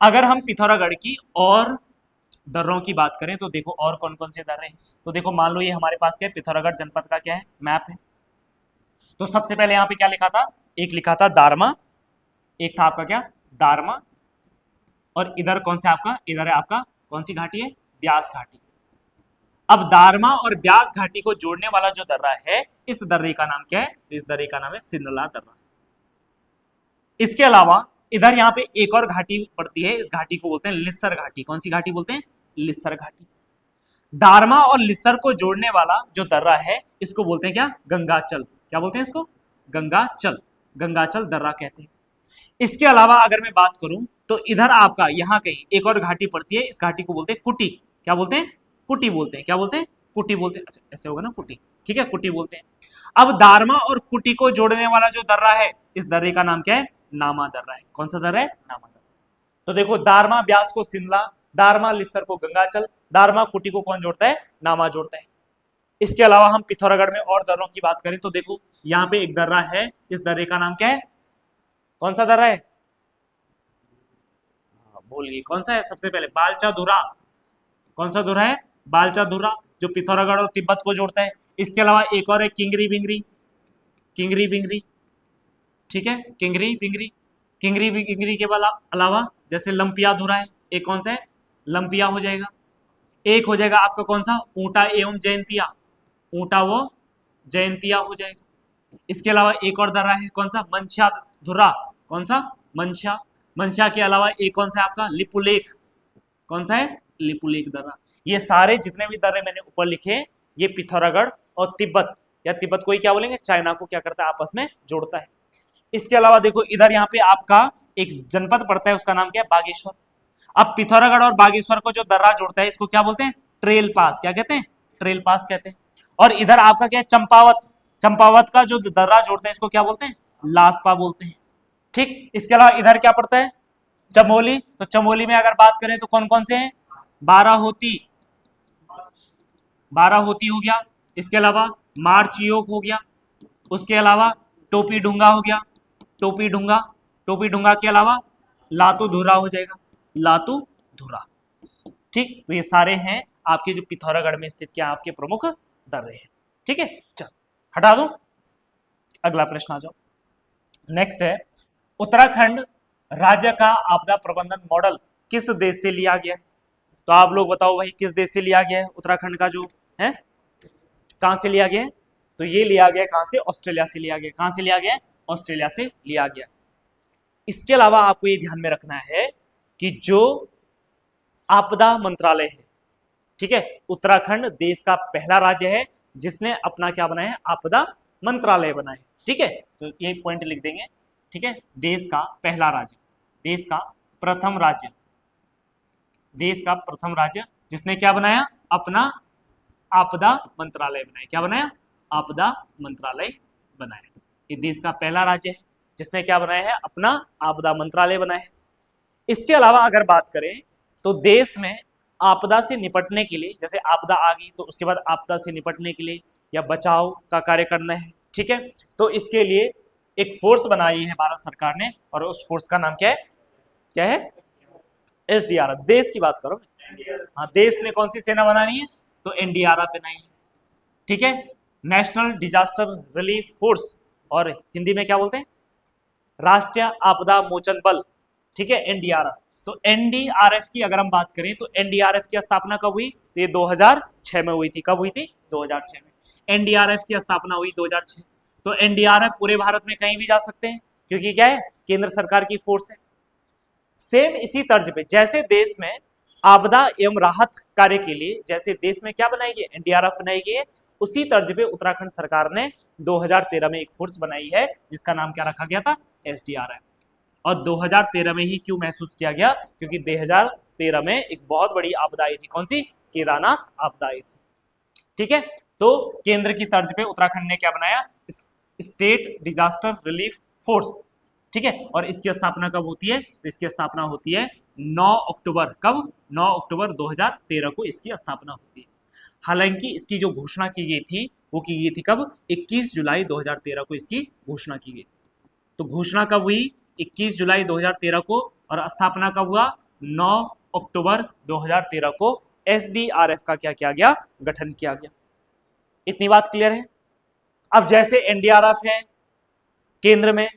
अगर हम पिथौरागढ़ की और दर्रों की बात करें तो देखो और कौन कौन से दर्रे हैं, तो देखो मान लो ये हमारे पास क्या है, पिथौरागढ़ जनपद का क्या है, मैप है। तो सबसे पहले यहाँ पे क्या लिखा था, एक लिखा था दारमा, एक था आपका क्या दारमा, और इधर कौन सा आपका, इधर है आपका कौन सी घाटी है, ब्यास घाटी। अब दारमा और ब्यास घाटी को जोड़ने वाला जो दर्रा है, इस दर्रे का नाम क्या है, इस दर्रे का नाम है सिनला दर्रा। इसके अलावा इधर यहाँ पे एक और घाटी पड़ती है, इस घाटी को बोलते हैं लिस्सर घाटी। कौन सी घाटी बोलते हैं, लिस्सर घाटी। दारमा और लिस्सर को जोड़ने वाला जो दर्रा है इसको बोलते हैं क्या, गंगाचल। क्या बोलते हैं इसको, गंगाचल, गंगाचल दर्रा कहते हैं। इसके अलावा अगर मैं बात करूं तो इधर आपका यहाँ कहीं एक और घाटी पड़ती है, इस घाटी को बोलते हैं कुटी। क्या बोलते हैं, कुटी बोलते हैं। क्या बोलते हैं, कुटी बोलते हैं। अच्छा ऐसे होगा ना, कुटी, ठीक है, कुटी बोलते हैं। अब दारमा और कुटी को जोड़ने वाला जो दर्रा है, इस दर्रे का नाम क्या है, नामा दर्रा है। कौन सा दर्रा है, नामा दर्रा। तो देखो दारमा ब्यास को सिमला, दारमा लिस्सर को गंगाचल, दारमा कुटी को कौन जोड़ता है, नामा जोड़ता है। इसके अलावा हम पिथौरागढ़ में और दर्रों की बात करें तो देखो यहाँ पे एक दर्रा है, इस दर्रे का नाम क्या है, कौन सा दर्रा है, बोल गई कौन सा है, सबसे पहले बालचा धुरा। कौन सा धुरा है, बालचा धुरा, जो पिथौरागढ़ और तिब्बत को जोड़ता है। इसके अलावा एक और है किंगरी बिंगरी, किंगरी बिंगरी, ठीक है, किंगरी बिंगरी, किंगरी बिंगरी के अलावा जैसे लंपिया धुरा है, एक कौन सा है, लंपिया हो जाएगा। एक हो जाएगा आपका कौन सा, ऊंटा एवं जयंतिया, ऊंटा वो जयंतिया हो जाएगा। इसके अलावा एक और दर्रा है कौन सा, मंछा धुरा। कौन सा, मंछा। मंछा के अलावा एक कौन सा है आपका, लिपुलेख। कौन सा है, लिपुलेख दर्रा। ये सारे जितने भी दर्रे मैंने ऊपर लिखे, ये पिथौरागढ़ और तिब्बत, या तिब्बत को ही क्या बोलेंगे, चाइना को क्या करता है, आपस में जोड़ता है। इसके अलावा देखो इधर यहाँ पे आपका एक जनपद पड़ता है, उसका नाम क्या है, बागेश्वर। अब पिथौरागढ़ और बागेश्वर को जो दर्रा जोड़ता है, इसको क्या बोलते हैं, ट्रेल पास। क्या कहते हैं, ट्रेल पास कहते हैं। और इधर आपका क्या है, चंपावत, चंपावत का जो दर्रा जोड़ता है इसको क्या बोलते हैं, लासपा बोलते हैं। ठीक, इसके अलावा इधर क्या पड़ता है, चमोली। तो चमोली में अगर बात करें तो कौन कौन से हैं, बाराहोती, बाराहोती हो गया। इसके अलावा मारचियोक हो गया। उसके अलावा टोपी डूंगा हो गया, टोपी डूंगा। टोपी डूंगा के अलावा लातू धुरा हो जाएगा, लातू धुरा। ठीक, तो ये सारे हैं आपके जो पिथौरागढ़ में स्थित क्या आपके प्रमुख दर्रे हैं। ठीक है, चल हटा दो, अगला प्रश्न आ जाओ। नेक्स्ट है, उत्तराखंड राज्य का आपदा प्रबंधन मॉडल किस देश से लिया गया है। तो आप लोग बताओ भाई, किस देश से लिया गया है उत्तराखंड का जो है, कहां से लिया गया है, तो ये लिया गया कहां से, ऑस्ट्रेलिया से लिया गया। कहां से लिया गया, ऑस्ट्रेलिया से लिया गया। इसके अलावा आपको ये ध्यान में रखना है कि जो आपदा मंत्रालय है, ठीक है, उत्तराखंड देश का पहला राज्य है जिसने अपना क्या बनाया है, आपदा मंत्रालय बनाया है। ठीक है, तो ये पॉइंट लिख देंगे। ठीक है, देश का पहला राज्य, देश का प्रथम राज्य, देश का प्रथम राज्य जिसने क्या बनाया, अपना आपदा मंत्रालय बनाया। क्या बनाया, आपदा मंत्रालय बनाया। ये देश का पहला राज्य है जिसने क्या बनाया है, अपना आपदा मंत्रालय बनाया है। इसके अलावा अगर बात करें तो देश में आपदा से निपटने के लिए, जैसे आपदा आ गई तो उसके बाद आपदा से निपटने के लिए या बचाव का कार्य करना है, ठीक है, तो इसके लिए एक फोर्स बनाई है भारत सरकार ने, और उस फोर्स का नाम क्या है, क्या है, एसडीआरएफ। देश की बात करो, हाँ, देश ने कौन सी सेना बनानी है, तो एनडीआरएफ बनाई है। ठीक है, नेशनल डिजास्टर रिलीफ फोर्स, और हिंदी में क्या बोलते हैं, राष्ट्रीय आपदा मोचन बल। ठीक है, एनडीआरएफ। तो एनडीआरएफ की अगर हम बात करें तो एनडीआरएफ की स्थापना कब हुई, तो ये 2006 में हुई थी। कब हुई थी, 2006 में एनडीआरएफ की स्थापना हुई, 2006। तो एनडीआरएफ पूरे भारत में कहीं भी जा सकते हैं, क्योंकि क्या है, केंद्र सरकार की फोर्स है। सेम इसी तर्ज पे जैसे देश में आपदा एवं राहत कार्य के लिए जैसे देश में क्या बनाई गई, एनडीआरएफ बनाई गई है, उसी तर्ज पे उत्तराखंड सरकार ने 2013 में एक फोर्स बनाई है जिसका नाम क्या रखा गया था, एसडीआरएफ। और 2013 में ही क्यों महसूस किया गया, क्योंकि 2013 में एक बहुत बड़ी आपदा आई थी, कौन सी, केदारनाथ आपदा आई थी। ठीक है, तो केंद्र की तर्ज पे उत्तराखंड ने क्या बनाया, स्टेट डिजास्टर रिलीफ फोर्स। ठीक है, और इसकी स्थापना कब होती है, तो इसकी स्थापना होती है 9 अक्टूबर, कब, 9 अक्टूबर 2013 को इसकी स्थापना होती है। हालांकि इसकी जो घोषणा की गई थी वो की गई थी कब, 21 जुलाई 2013 को इसकी घोषणा की गई थी। तो घोषणा कब हुई, 21 जुलाई 2013 को, और स्थापना कब हुआ, 9 अक्टूबर 2013 को एसडीआरएफ का क्या किया गया, गठन किया गया। इतनी बात क्लियर है। अब जैसे एनडीआरएफ है केंद्र में,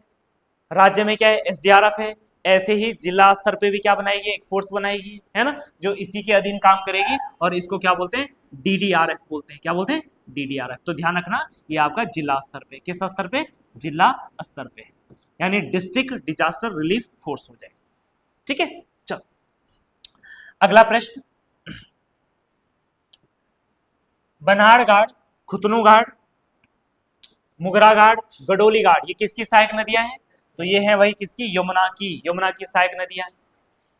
राज्य में क्या है, एसडीआरएफ है, ऐसे ही जिला स्तर पे भी क्या बनाएगी, एक फोर्स बनाएगी, है ना, जो इसी के अधीन काम करेगी, और इसको क्या बोलते हैं, डीडीआरएफ बोलते हैं। क्या बोलते हैं, डीडीआरएफ। तो ध्यान रखना ये आपका जिला स्तर पे, किस स्तर पे, जिला स्तर पे, यानी डिस्ट्रिक्ट डिजास्टर रिलीफ फोर्स हो जाएगी। ठीक है, चलो अगला प्रश्न, बनहाड़ घाट, खुतनू घाट, मुगरा घाट, गडोली घाट, ये किसकी सहायक नदियां हैं, तो ये है वही किसकी, यमुना की सहायक नदियां हैं।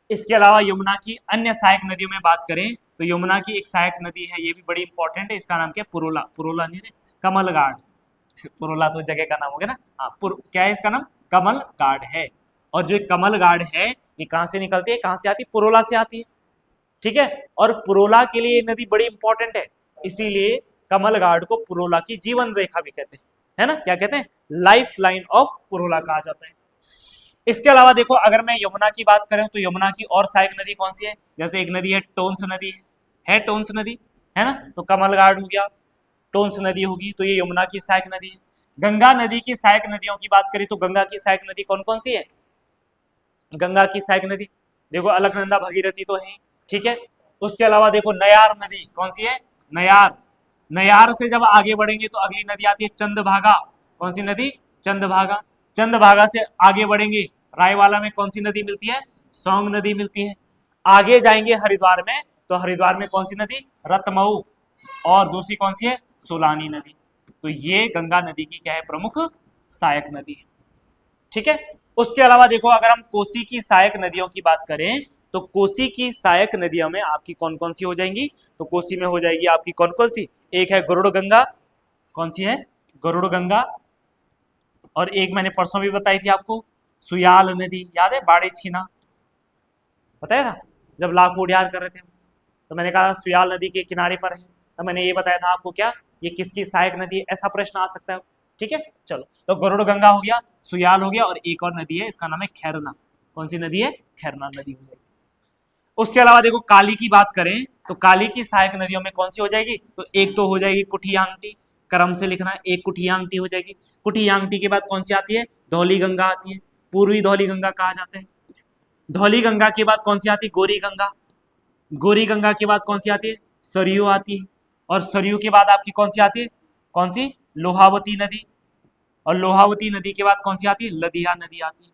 इसके अलावा यमुना की अन्य सहायक नदियों में बात करें तो यमुना की एक सहायक नदी है, ये भी बड़ी इंपॉर्टेंट है, इसका नाम क्या है, पुरोला, पुरोला नहीं रे, कमल घाट। पुरोला तो जगह का नाम हो गया ना, हाँ, क्या है इसका नाम, कमल घाट है। और जो कमल घाट है ये कहां से निकलती है, कहां से आती है, पुरोला से आती है। ठीक है, और पुरोला के लिए ये नदी बड़ी इंपॉर्टेंट है, इसीलिए कमल घाट को पुरोला की जीवन रेखा भी कहते हैं, है ना, क्या कहते हैं, लाइफ लाइन ऑफ पुरोला कहा जाता है। इसके अलावा देखो अगर मैं यमुना की बात करें तो यमुना की और सहायक नदी कौन सी है, जैसे एक नदी है टोंस नदी, है टोंस नदी, है ना, तो कमल घाट हो गया, टोंस नदी होगी, तो ये यमुना की सहायक नदी है। गंगा नदी की सहायक नदियों की बात करें तो गंगा की सहायक नदी कौन कौन सी है, गंगा की सहायक नदी देखो अलकनंदा भगीरथी तो है, ठीक है। उसके अलावा देखो नयार नदी कौन सी है, नयार, नयार से जब आगे बढ़ेंगे तो अगली नदी आती है चंद्रभागा, कौन सी नदी, चंद्रभागा। चंद्रभागा से आगे बढ़ेंगे रायवाला में कौन सी नदी मिलती है, सौंग नदी मिलती है। आगे जाएंगे हरिद्वार में तो हरिद्वार में कौन सी नदी, रतमऊ, और दूसरी कौन सी है, सोलानी नदी। तो ये गंगा नदी की क्या है, प्रमुख सहायक नदी है, ठीक है। उसके अलावा देखो अगर हम कोसी की सहायक नदियों की बात करें तो कोसी की सहायक नदियों में आपकी कौन कौन सी हो जाएंगी, तो कोसी में हो जाएगी आपकी कौन कौन सी, एक है गरुड़ गंगा, कौन सी है, गरुड़ गंगा, और एक मैंने परसों भी बताई थी आपको सुयाल नदी, याद है, बाड़े छीना बताया था जब लाखों उड़ियार कर रहे थे, तो मैंने कहा सुयाल नदी के किनारे पर है, तो मैंने ये बताया था आपको क्या ये किसकी सहायक नदी है, ऐसा प्रश्न आ सकता है, ठीक है। चलो तो गरुड़ गंगा हो गया, सुयाल हो गया, और एक और नदी है इसका नाम है खैरना, कौन सी नदी है, खैरना नदी हो जाएगी। उसके अलावा देखो काली की बात करें तो काली की सहायक नदियों में कौन सी हो जाएगी, तो एक तो हो जाएगी कुठियांगटी, क्रम से लिखना, एक कुठियांगटी हो जाएगी। कुठियांगटी के बाद कौन सी आती है, धौली गंगा आती है, पूर्वी धौली गंगा कहा जाता है। धौली गंगा के बाद कौन सी आती है, गोरी गंगा, गोरी गंगा के बाद कौन सी आती है, सरयू आती है, और सरयू के बाद आपकी कौन सी आती है, कौन सी, लोहावती नदी, और लोहावती नदी के बाद कौन सी आती है, लदिया नदी आती है।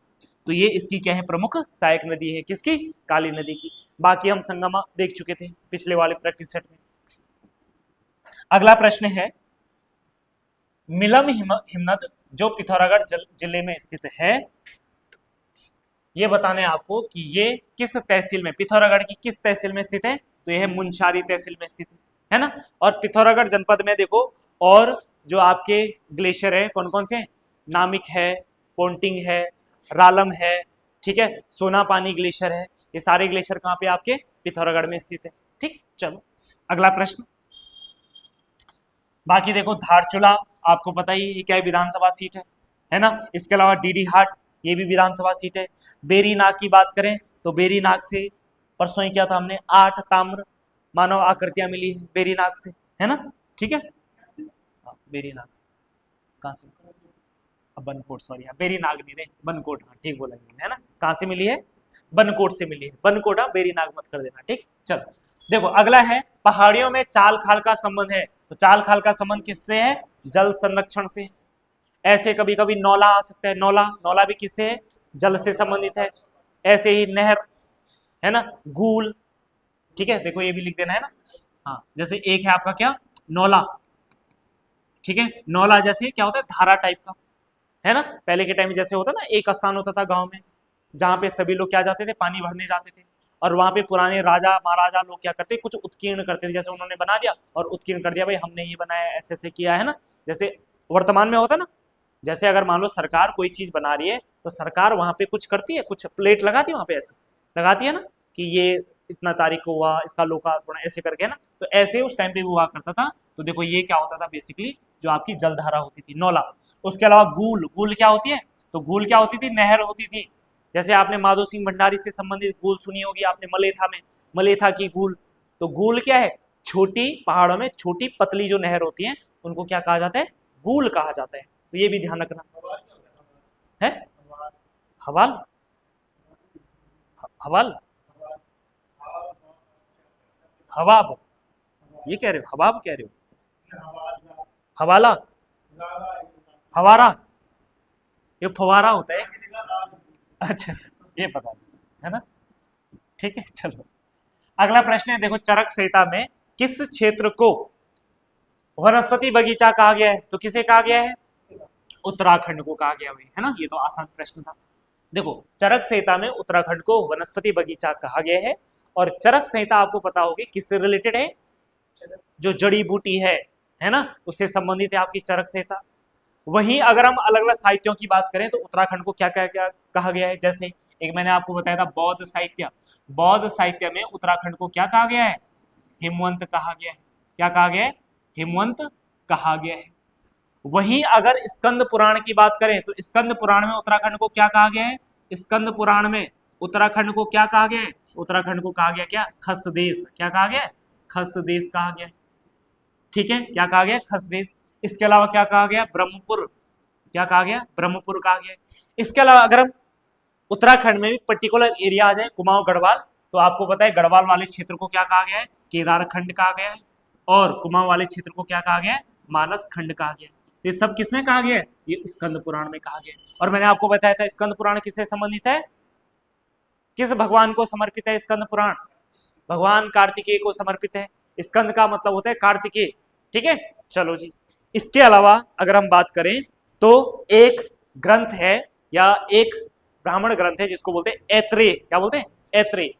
तो ये इसकी क्या है, प्रमुख सहायक नदी है, किसकी, काली नदी की। बाकी हम संगमा देख चुके थे पिछले वाले प्रैक्टिस सेट में। अगला प्रश्न है मिलम हिमनद जो पिथौरागढ़ जिले में स्थित है, ये बताने आपको कि ये किस तहसील में, पिथौरागढ़ की किस तहसील में स्थित है, तो यह मुनस्यारी तहसील में स्थित है ना। और पिथौरागढ़ जनपद में देखो और जो आपके ग्लेशियर है कौन कौन से, नामिक है, पोंटिंग है, रालम है, ठीक है, सोना पानी ग्लेशियर है, ये सारे ग्लेशियर कहाँ पे आपके, पिथौरागढ़ में स्थित है, ठीक। चलो अगला प्रश्न, बाकी देखो धारचूला आपको पता ही ये क्या है, विधानसभा सीट है ना। इसके अलावा डीडी हाट ये भी विधानसभा सीट है। बेरीनाग की बात करें तो बेरीनाग से परसों ही किया था हमने, 8 ताम्र मानव आकृतियां मिली है बेरीनाग से, है ना, ठीक है। बेरीनाग से कहां से, बनकोट, सॉरी बेरीनाग नहीं रे, बनकोट, हाँ ठीक बोला है ना, कहां से मिली है, बनकोट से मिली है, बनकोट, बेरीनाग मत कर देना, ठीक। चलो देखो अगला है पहाड़ियों में चाल खाल का संबंध है, तो चाल खाल का संबंध किससे है, जल संरक्षण से। ऐसे कभी कभी नौला आ सकता है, नौला, नौला भी किससे है, जल से संबंधित है। ऐसे ही नहर है ना, गूल, ठीक है, देखो ये भी लिख देना है ना। हाँ, जैसे एक है आपका क्या, नौला, ठीक है, नौला जैसे क्या होता है, धारा टाइप का, है ना। पहले के टाइम में जैसे होता ना, एक स्थान होता था गांव में जहां पे सभी लोग क्या जाते थे, पानी भरने जाते थे, और वहां पे पुराने राजा महाराजा लोग क्या करते, कुछ उत्कीर्ण करते थे, जैसे उन्होंने बना दिया और उत्कीर्ण कर दिया, भाई हमने ये बनाया, ऐसे ऐसे किया है ना। जैसे वर्तमान में होता ना, जैसे अगर मान लो सरकार कोई चीज बना रही है तो सरकार वहां पे कुछ करती है, कुछ प्लेट लगाती है वहां पे, ऐसे लगाती है ना कि ये इतना तारीख को हुआ, इसका लोकार्पण, ऐसे करके, है ना। तो ऐसे उस टाइम पे भी हुआ करता था। तो देखो ये क्या होता था बेसिकली, जो आपकी जलधारा होती थी, नौला। उसके अलावा गूल, गूल क्या होती है, तो गूल क्या होती थी, नहर होती थी। जैसे आपने माधो सिंह भंडारी से संबंधित गूल सुनी होगी आपने, मलेथा में, मलेथा की गूल। तो गूल क्या है, छोटी पहाड़ों में छोटी पतली जो नहर होती है उनको क्या कहा जाता है, गूल कहा जाता है। तो ये भी ध्यान रखना है। हवाल, हवाल, हवाब, ये कह रहे हो, हवाब कह रहे हो, हवाला, हवारा, ये फवारा होता है। अच्छा अच्छा, ये पता नहीं, है ना। ठीक है, चलो अगला प्रश्न है, देखो चरक संहिता में किस क्षेत्र को वनस्पति बगीचा कहा गया है, तो किसे कहा गया है, उत्तराखंड को कहा गया है ना। ये तो आसान प्रश्न था। देखो चरक संहिता में उत्तराखंड को वनस्पति बगीचा कहा गया है। और चरक संहिता आपको पता होगी किससे रिलेटेड है, जो जड़ी बूटी है ना, उससे संबंधित है आपकी चरक संहिता। वहीं अगर हम अलग अलग साहित्यों की बात करें तो उत्तराखंड को क्या क्या क्या कहा गया है, जैसे एक मैंने आपको बताया था बौद्ध साहित्य, बौद्ध साहित्य में उत्तराखंड को क्या कहा गया है, हिमवंत कहा गया है। क्या कहा गया है, हिमवंत कहा गया है। वहीं अगर स्कंद पुराण की बात करें तो स्कंद पुराण में उत्तराखंड को क्या कहा गया है, स्कंद पुराण में उत्तराखंड को क्या कहा गया है, उत्तराखंड को कहा गया क्या, खसदेश। क्या कहा गया, खसदेश कहा गया। ठीक है, क्या कहा गया, खसदेश। इसके अलावा क्या कहा गया, ब्रह्मपुर। क्या कहा गया, ब्रह्मपुर कहा गया। इसके अलावा अगर हम उत्तराखंड में भी पर्टिकुलर एरिया आ जाए, कुमाऊं गढ़वाल, तो आपको पता है गढ़वाल वाले क्षेत्र को क्या कहा गया है, केदारखंड कहा गया है। और कुमाऊं वाले क्षेत्र को क्या कहा गया है, मानस खंड कहा गया है। तो ये सब किसमें कहा गया है, ये स्कंद पुराण में कहा गया है। और मैंने आपको बताया था स्कंद पुराण किससे संबंधित है, किस भगवान को समर्पित है स्कंद पुराण, भगवान कार्तिकेय को समर्पित है। स्कंद का मतलब होता है कार्तिकेय। ठीक है, चलो जी। इसके अलावा अगर हम बात करें तो एक ग्रंथ है या एक ब्राह्मण ग्रंथ है जिसको बोलते हैं ऐत्रेय। क्या बोलते हैं, ऐत्रेय।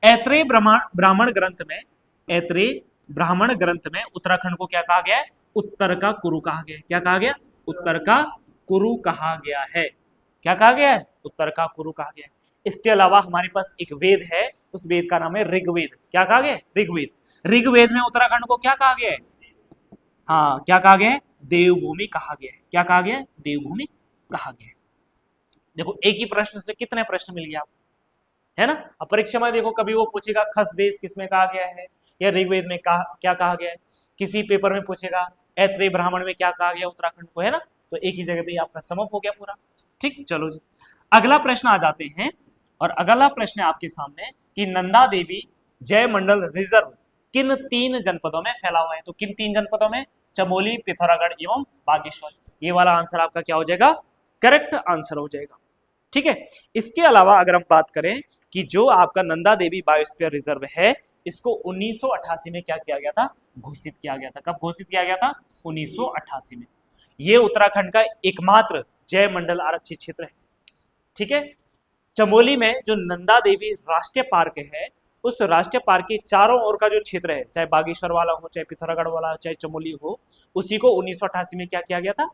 ऐत्रेय ब्राह्मण ग्रंथ में, ऐत्रेय ब्राह्मण ग्रंथ में उत्तराखंड को क्या कहा गया है, उत्तर का कुरु कहा गया है। क्या कहा गया, उत्तर का कुरु कहा गया है। क्या कहा गया है, उत्तर का कुरु कहा गया है। इसके अलावा हमारे पास एक वेद है, उस वेद का नाम है ऋग्वेद। क्या कहा गया, ऋग्वेद। ऋग्वेद में उत्तराखंड को क्या कहा गया है, हाँ क्या कहा गया है, देवभूमि कहा गया है। क्या कहा गया है, देवभूमि कहा गया है। देखो एक ही प्रश्न से कितने प्रश्न मिल गया आपको, है ना। अब परीक्षा में देखो कभी वो पूछेगा खसदेश किसमें कहा गया है, या ऋग्वेद में क्या कहा गया है। किसी पेपर में पूछेगा ऐत्रेय ब्राह्मण में क्या कहा गया उत्तराखंड को, है ना। तो एक ही जगह पे आपका समअप हो गया पूरा। ठीक, चलो जी अगला प्रश्न आ जाते हैं। और अगला प्रश्न है आपके सामने कि नंदा देवी जयमंडल रिजर्व किन 3 जनपदों में फैला हुआ है, तो किन 3 जनपदों में, चमोली, पिथौरागढ़ एवं बागेश्वर। ये वाला आंसर आपका क्या हो जाएगा, करेक्ट आंसर हो जाएगा। ठीक है, इसके अलावा अगर हम बात करें कि जो आपका नंदा देवी बायोस्फीयर रिजर्व है, इसको 1988 में क्या किया गया था, घोषित किया गया था। कब घोषित किया गया था, 1988 में। ये उत्तराखंड का एकमात्र जयमंडल आरक्षित क्षेत्र है। ठीक है, चमोली में जो नंदा देवी राष्ट्रीय पार्क है, उस राष्ट्रीय पार्क के चारों ओर का जो क्षेत्र है, चाहे बागेश्वर वाला हो, चाहे पिथौरागढ़ वाला, चाहे चमोली हो, उसी को 1988 में क्या किया गया था,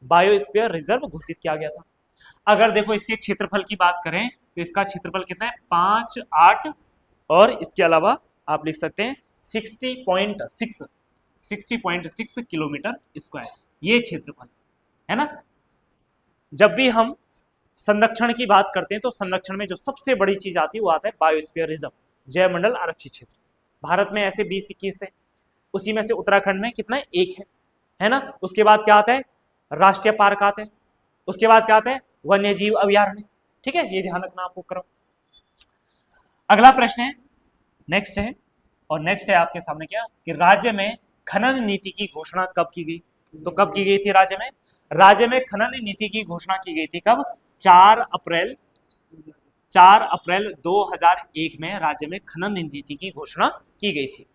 बायोस्फीयर रिजर्व घोषित किया गया था। अगर देखो इसके क्षेत्रफल की बात करें तो इसका क्षेत्रफल कितना है, 5, 8, और इसके अलावा आप लिख सकते हैं 60.6 किलोमीटर स्क्वायर, ये क्षेत्रफल है ना। जब भी हम संरक्षण की बात करते हैं तो संरक्षण में जो सबसे बड़ी चीज आती है वो आता है बायोस्फीयर रिजर्व, जयमंडल आरक्षित क्षेत्र। भारत में ऐसे 20-21 है, उसी में से उत्तराखंड में कितना है, 1 है ना। उसके बाद क्या आता है, राष्ट्रीय पार्क आता है। उसके बाद क्या आता है, वन्य जीव अभयारण्य। ठीक है, ये ध्यान रखना आपको। करो अगला प्रश्न है, नेक्स्ट है, और नेक्स्ट है आपके सामने क्या कि राज्य में खनन नीति की घोषणा कब की गई, तो कब की गई थी राज्य में, राज्य में खनन नीति की घोषणा की गई थी कब? 4 अप्रैल 2001 में राज्य में खनन नीति की घोषणा की गई थी।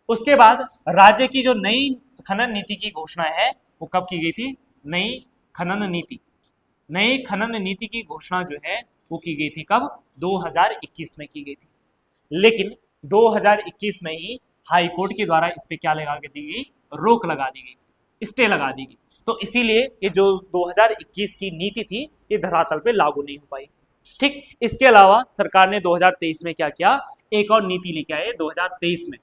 उसके बाद राज्य की जो नई खनन नीति की घोषणा है वो कब की गई थी? नई खनन नीति की घोषणा जो है वो की गई थी कब? 2021 में की गई थी। लेकिन 2021 में ही हाई कोर्ट के द्वारा इस पे क्या लगा दी गई? रोक लगा दी गई, स्टे लगा दी गई। तो इसीलिए ये जो 2021 की नीति थी ये धरातल पे लागू नहीं हो पाई। ठीक, इसके अलावा सरकार ने 2023 में क्या किया? एक और नीति लेके आए 2023 में।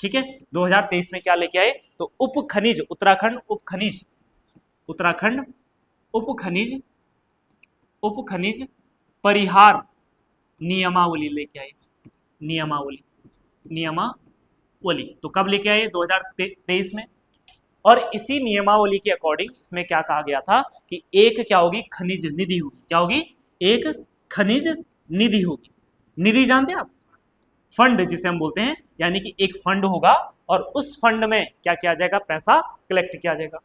ठीक है, 2023 में क्या लेके आए? तो उत्तराखंड उप खनिज परिहार नियमावली लेके आए। नियमावली तो कब लेके आए? 2023 में। और इसी नियमावली के अकॉर्डिंग इसमें क्या कहा गया था कि एक क्या होगी? खनिज निधि होगी। क्या होगी? एक खनिज निधि होगी। निधि जानते हैं आप? फंड जिसे हम बोलते हैं, यानी कि एक फंड होगा और उस फंड में क्या किया जाएगा? पैसा कलेक्ट किया जाएगा।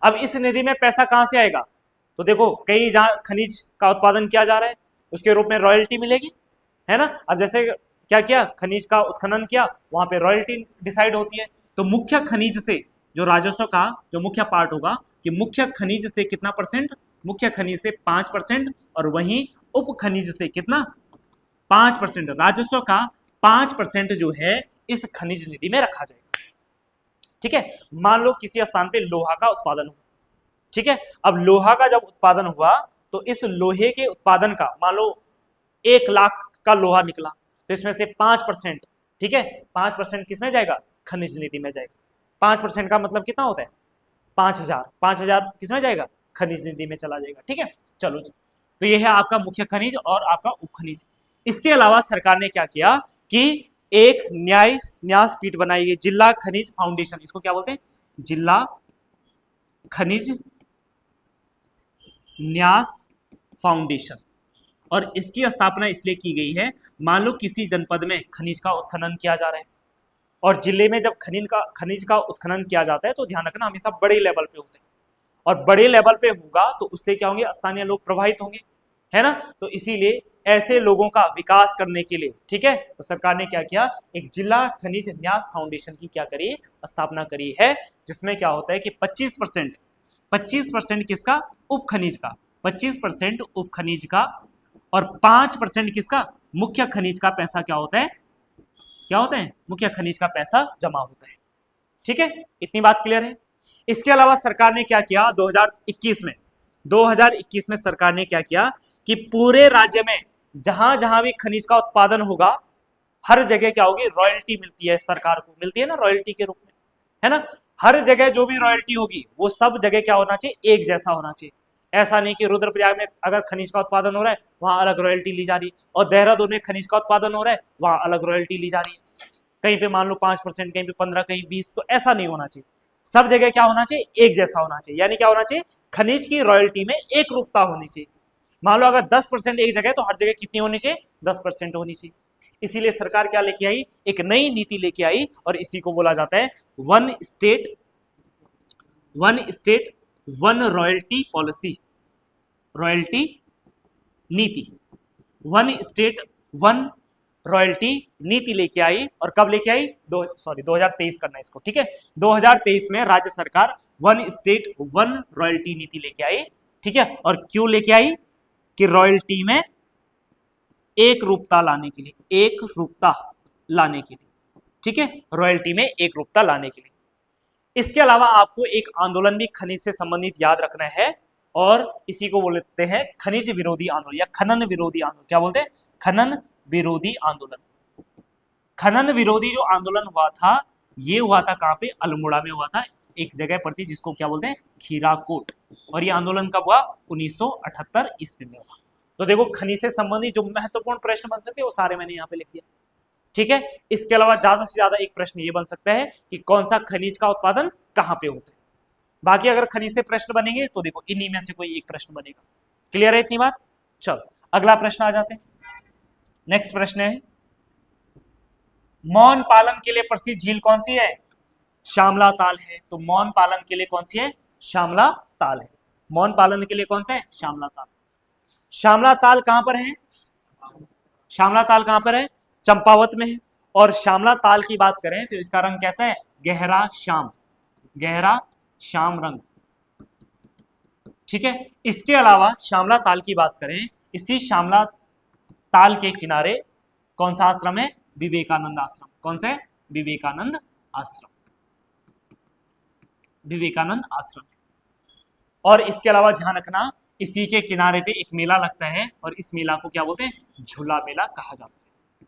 अब इस निधि में पैसा कहां से आएगा? तो देखो, कई जहां खनिज का उत्पादन किया जा रहा है उसके रूप में रॉयल्टी मिलेगी, है ना। अब जैसे क्या किया? खनिज का उत्खनन किया, वहां पे रॉयल्टी डिसाइड होती है। तो मुख्य खनिज से जो राजस्व का जो मुख्य पार्ट होगा कि मुख्य खनिज से कितना परसेंट? मुख्य खनिज से 5%, और वहीं उप खनिज से कितना? 5%। राजस्व का 5% जो है इस खनिज निधि में रखा जाएगा। ठीक है, मान लो किसी स्थान पे लोहा का उत्पादन हुआ। ठीक है, अब लोहा का जब उत्पादन हुआ तो इस लोहे के उत्पादन का मान लो 1 लाख का लोहा निकला, तो इसमें से 5%, ठीक है, 5% किसमें जाएगा? खनिज निधि में जाएगा। 5% का मतलब कितना होता है? 5,000 किसमें जाएगा? खनिज निधि में चला जाएगा। ठीक है, चलो जी। तो ये है आपका मुख्य खनिज और आपका उप खनिज। इसके अलावा सरकार ने क्या किया कि एक न्यासपीठ बनाई गई, जिला खनिज फाउंडेशन। इसको क्या बोलते हैं? जिला खनिज न्यास फाउंडेशन। और इसकी स्थापना इसलिए की गई है, मान लो किसी जनपद में खनिज का उत्खनन किया जा रहा है और जिले में जब खनिज का उत्खनन किया जाता है तो ध्यान रखना हमेशा बड़े लेवल पे होते हैं, और बड़े लेवल पे होगा तो उससे क्या होंगे? स्थानीय लोग प्रभावित होंगे, है ना। तो इसीलिए ऐसे लोगों का विकास करने के लिए, ठीक है, तो सरकार ने क्या किया? एक जिला खनिज न्यास फाउंडेशन की क्या करी? स्थापना करी है, जिसमें क्या होता है कि 25% किसका? उप खनिज का, 25% उप खनिज का, और 5% किसका? मुख्य खनिज का पैसा क्या होता है? मुख्य खनिज का पैसा जमा होता है। ठीक है, इतनी बात क्लियर है। इसके अलावा सरकार ने क्या किया? 2021 में सरकार ने क्या किया कि पूरे राज्य में जहां जहां भी खनिज का उत्पादन होगा हर जगह क्या होगी? रॉयल्टी मिलती है, सरकार को मिलती है ना रॉयल्टी के रूप में, है ना। हर जगह जो भी रॉयल्टी होगी वो सब जगह क्या होना चाहिए? एक जैसा होना चाहिए। ऐसा नहीं कि रुद्रप्रयाग में अगर खनिज का उत्पादन हो रहा है वहां अलग रॉयल्टी ली जा रही है, और देहरादून में खनिज का उत्पादन हो रहा है वहां अलग रॉयल्टी ली जा रही है। कहीं पे मान लो 5%, कहीं पे 15, कहीं 20, तो ऐसा नहीं होना चाहिए। सब जगह क्या होना चाहिए? एक जैसा होना चाहिए। यानी क्या होना चाहिए? खनिज की रॉयल्टी में एक रूपता होनी चाहिए। मान लो अगर 10% एक जगह, तो हर जगह कितनी होनी चाहिए? 10% होनी चाहिए। इसीलिए सरकार क्या लेके आई? एक नई नीति लेके आई, और इसी को बोला जाता है one state one royalty policy, royalty नीति। वन स्टेट वन रॉयल्टी नीति लेके आई, और कब लेके आई? 2023 करना इसको, ठीक है। 2023 में राज्य सरकार वन स्टेट वन रॉयल्टी नीति लेके आई, ठीक है। और क्यों लेके आई? कि रॉयल्टी में एक रूपता लाने के लिए, ठीक है, रॉयल्टी में एक रूपता लाने के लिए। इसके अलावा आपको एक आंदोलन भी खनिज से संबंधित याद रखना है, और इसी को बोलते हैं खनिज विरोधी आंदोलन या खनन विरोधी आंदोलन। क्या बोलते हैं? खनन विरोधी आंदोलन। खनन विरोधी जो आंदोलन हुआ था ये हुआ था कहां पे? अल्मोड़ा में हुआ था, एक जगह पड़ती जिसको क्या बोलते हैं? खीराकोट। और ये आंदोलन कब हुआ? 1978 ईस्वी में हुआ। तो देखो, खनिज से संबंधित जो महत्वपूर्ण प्रश्न बन सकते हैं वो सारे मैंने यहाँ पे लिख दिया, ठीक है। इसके अलावा ज्यादा से ज्यादा एक प्रश्न ये बन सकता है कि कौन सा खनिज का उत्पादन कहां पे होता है। बाकी अगर खनिज से प्रश्न बनेंगे तो देखो इन्हीं में से कोई एक प्रश्न बनेगा। क्लियर है इतनी बात? चलो अगला प्रश्न आ जाते हैं। नेक्स्ट प्रश्न है, मौन पालन के लिए प्रसिद्ध झील कौन सी है? श्यामला ताल है। तो मौन पालन के लिए कौन सी है? श्यामला ताल है। मौन पालन के लिए कौन सा है? श्यामला ताल। श्यामला ताल कहां पर है? श्यामला ताल कहां पर है? चंपावत में है। और श्यामला ताल की बात करें तो इसका रंग कैसा है? गहरा श्याम, गहरा श्याम रंग। ठीक है। इसके अलावा श्यामला ताल की बात करें, इसी श्यामला ताल के किनारे कौन सा आश्रम है? विवेकानंद आश्रम। कौन सा है? विवेकानंद आश्रम, विवेकानंद आश्रम। और इसके अलावा ध्यान रखना, इसी के किनारे पे एक मेला लगता है और इस मेला को क्या बोलते हैं? झूला मेला कहा जाता है।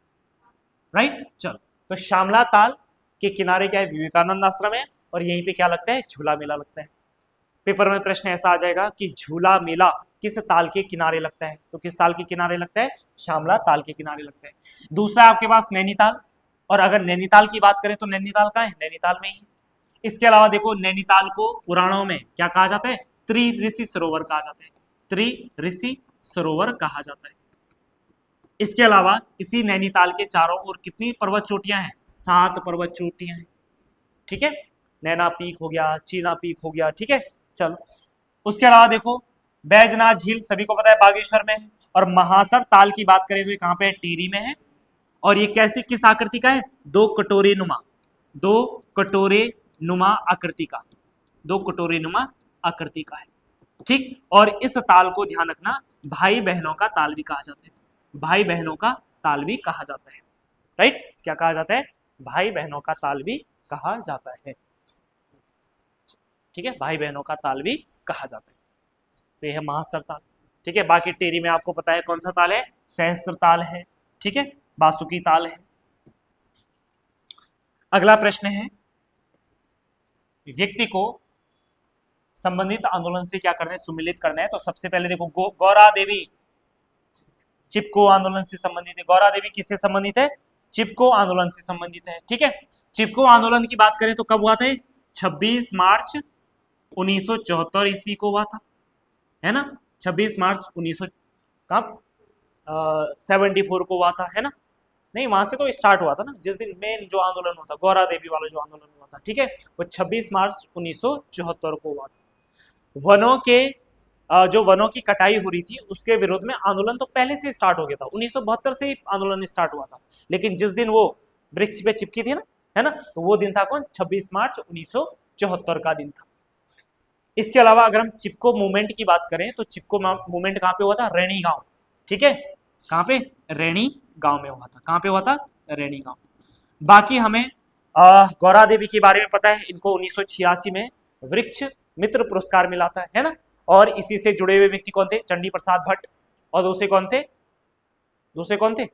राइट। चलो, तो श्यामला ताल के किनारे क्या है? विवेकानंद आश्रम है और यहीं पे क्या लगता है? झूला मेला लगता है। पेपर में प्रश्न ऐसा आ जाएगा कि झूला मेला किस ताल के किनारे लगता है? तो किस ताल के किनारे लगता है? श्यामला ताल के किनारे लगता है। दूसरा आपके पास नैनीताल, और अगर नैनीताल की बात करें तो नैनीताल कहाँ है? नैनीताल में ही। इसके अलावा देखो, नैनीताल को पुराणों में क्या कहा जाता है? त्रिऋषि सरोवर कहा जाता है, त्रिऋषि सरोवर कहा जाता है। इसके अलावा इसी नैनीताल के चारों ओर कितनी पर्वत चोटियां हैं? 7 पर्वत चोटियां हैं। ठीक है। नैना पीक हो गया, चीना पीक हो गया। ठीक है। चलो, उसके अलावा देखो, बैजनाथ झील सभी को पता है बागेश्वर में है। और महासर ताल की बात करें तो ये कहां पे है? टिहरी में है। और ये कैसी, किस आकृति का है? 2 कटोरे नुमा, 2 कटोरे नुमा आकृति का, 2 कटोरे नुमा आकृति का है। ठीक। और इस ताल को ध्यान रखना, भाई बहनों का ताल भी कहा जाता है, भाई बहनों का ताल भी कहा जाता है। राइट। क्या कहा जाता है? भाई बहनों का ताल भी कहा जाता है। ठीक है, भाई बहनों का ताल भी कहा जाता है। तो यह है महासर ताल। ठीक है। बाकी टेरी में आपको पता है कौन सा ताल है? सहस्त्र ताल है। ठीक है, बासुकी ताल है। अगला प्रश्न है, व्यक्ति को संबंधित आंदोलन से क्या करना है? सुमिलित करना है। तो सबसे पहले देखो, गौरा देवी चिपको आंदोलन से संबंधित है। गौरा देवी किससे संबंधित है? चिपको आंदोलन से संबंधित है। ठीक है। चिपको आंदोलन की बात करें तो कब हुआ था? 26 मार्च 1974 ईस्वी को हुआ था, है ना। 26 मार्च 1900 कब 74 को हुआ था, है ना। नहीं, वहां से तो स्टार्ट हुआ था ना, जिस दिन मेन जो आंदोलन हुआ था, गौरा देवी वाला जो आंदोलन हुआ था। ठीक है, वो 26 मार्च 1974 को हुआ था। वनों के जो वनों की कटाई हो रही थी उसके विरोध में आंदोलन तो पहले से स्टार्ट हो गया था, 1972 से ही आंदोलन स्टार्ट हुआ था। लेकिन जिस दिन वो वृक्ष पे चिपकी थी ना, है ना, तो वो दिन था कौन? 26 मार्च 1974 का दिन था। इसके अलावा अगर हम चिपको मूवमेंट की बात करें तो चिपको मूवमेंट कहां पे हुआ था? रैणी गांव। ठीक है, कहां पे? रैणी गांव में हुआ था। कहां पे हुआ था? रैणी गांव। बाकी हमें गौरा देवी के बारे में पता है, इनको 1986 में वृक्ष मित्र पुरस्कार मिला था, है ना। और इसी से जुड़े हुए व्यक्ति कौन थे? चंडी प्रसाद भट्ट। और दूसरे कौन थे? दूसरे कौन थे?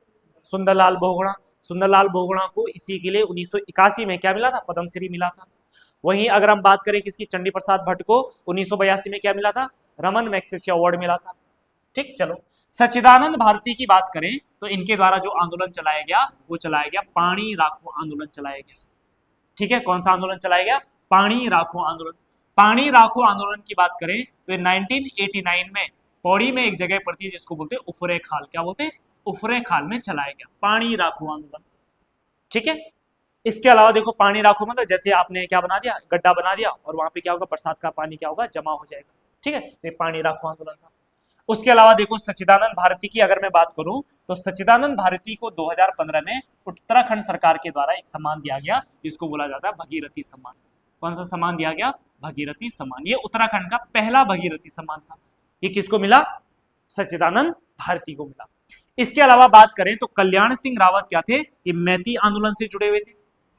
सुंदरलाल बहुगुणा। सुंदरलाल बहुगुणा को इसी के लिए 1981 में क्या मिला था? पद्मश्री मिला था। वहीं अगर हम बात करें किसकी? चंडी प्रसाद भट्ट को 1982 में क्या मिला था? रमन मैग्सेसे अवार्ड मिला था। ठीक। चलो, सच्चिदानंद भारती की बात करें तो इनके द्वारा जो आंदोलन चलाया गया वो चलाया गया पानी राखो आंदोलन चलाया गया। ठीक है, कौन सा आंदोलन चलाया गया? पानी राखो आंदोलन। पानी राखो आंदोलन की बात करें तो 1989 में पौड़ी में एक जगह पड़ती है जिसको बोलते हैं उफरे खाल। क्या बोलते हैं? उफरे खाल में चलाया गया पानी राखो आंदोलन। ठीक है। इसके अलावा देखो, पानी राखो मतलब जैसे आपने क्या बना दिया? गड्ढा बना दिया और वहां पे क्या होगा? बरसात का पानी क्या होगा? जमा हो जाएगा। ठीक है, ये पानी राखो आंदोलन था। उसके अलावा देखो, सच्चिदानंद भारती की अगर मैं बात करूं तो सच्चिदानंद भारती को 2015 में उत्तराखंड सरकार के द्वारा एक सम्मान दिया गया जिसको बोला जाता है भगीरथी सम्मान। कौन सा सम्मान दिया गया? भगीरथी सम्मान। ये उत्तराखंड का पहला भगीरथी सम्मान था। ये किसको मिला? सच्चिदानंद भारती को मिला। इसके अलावा बात करें तो कल्याण सिंह रावत क्या थे? ये मैती आंदोलन से जुड़े हुए थे।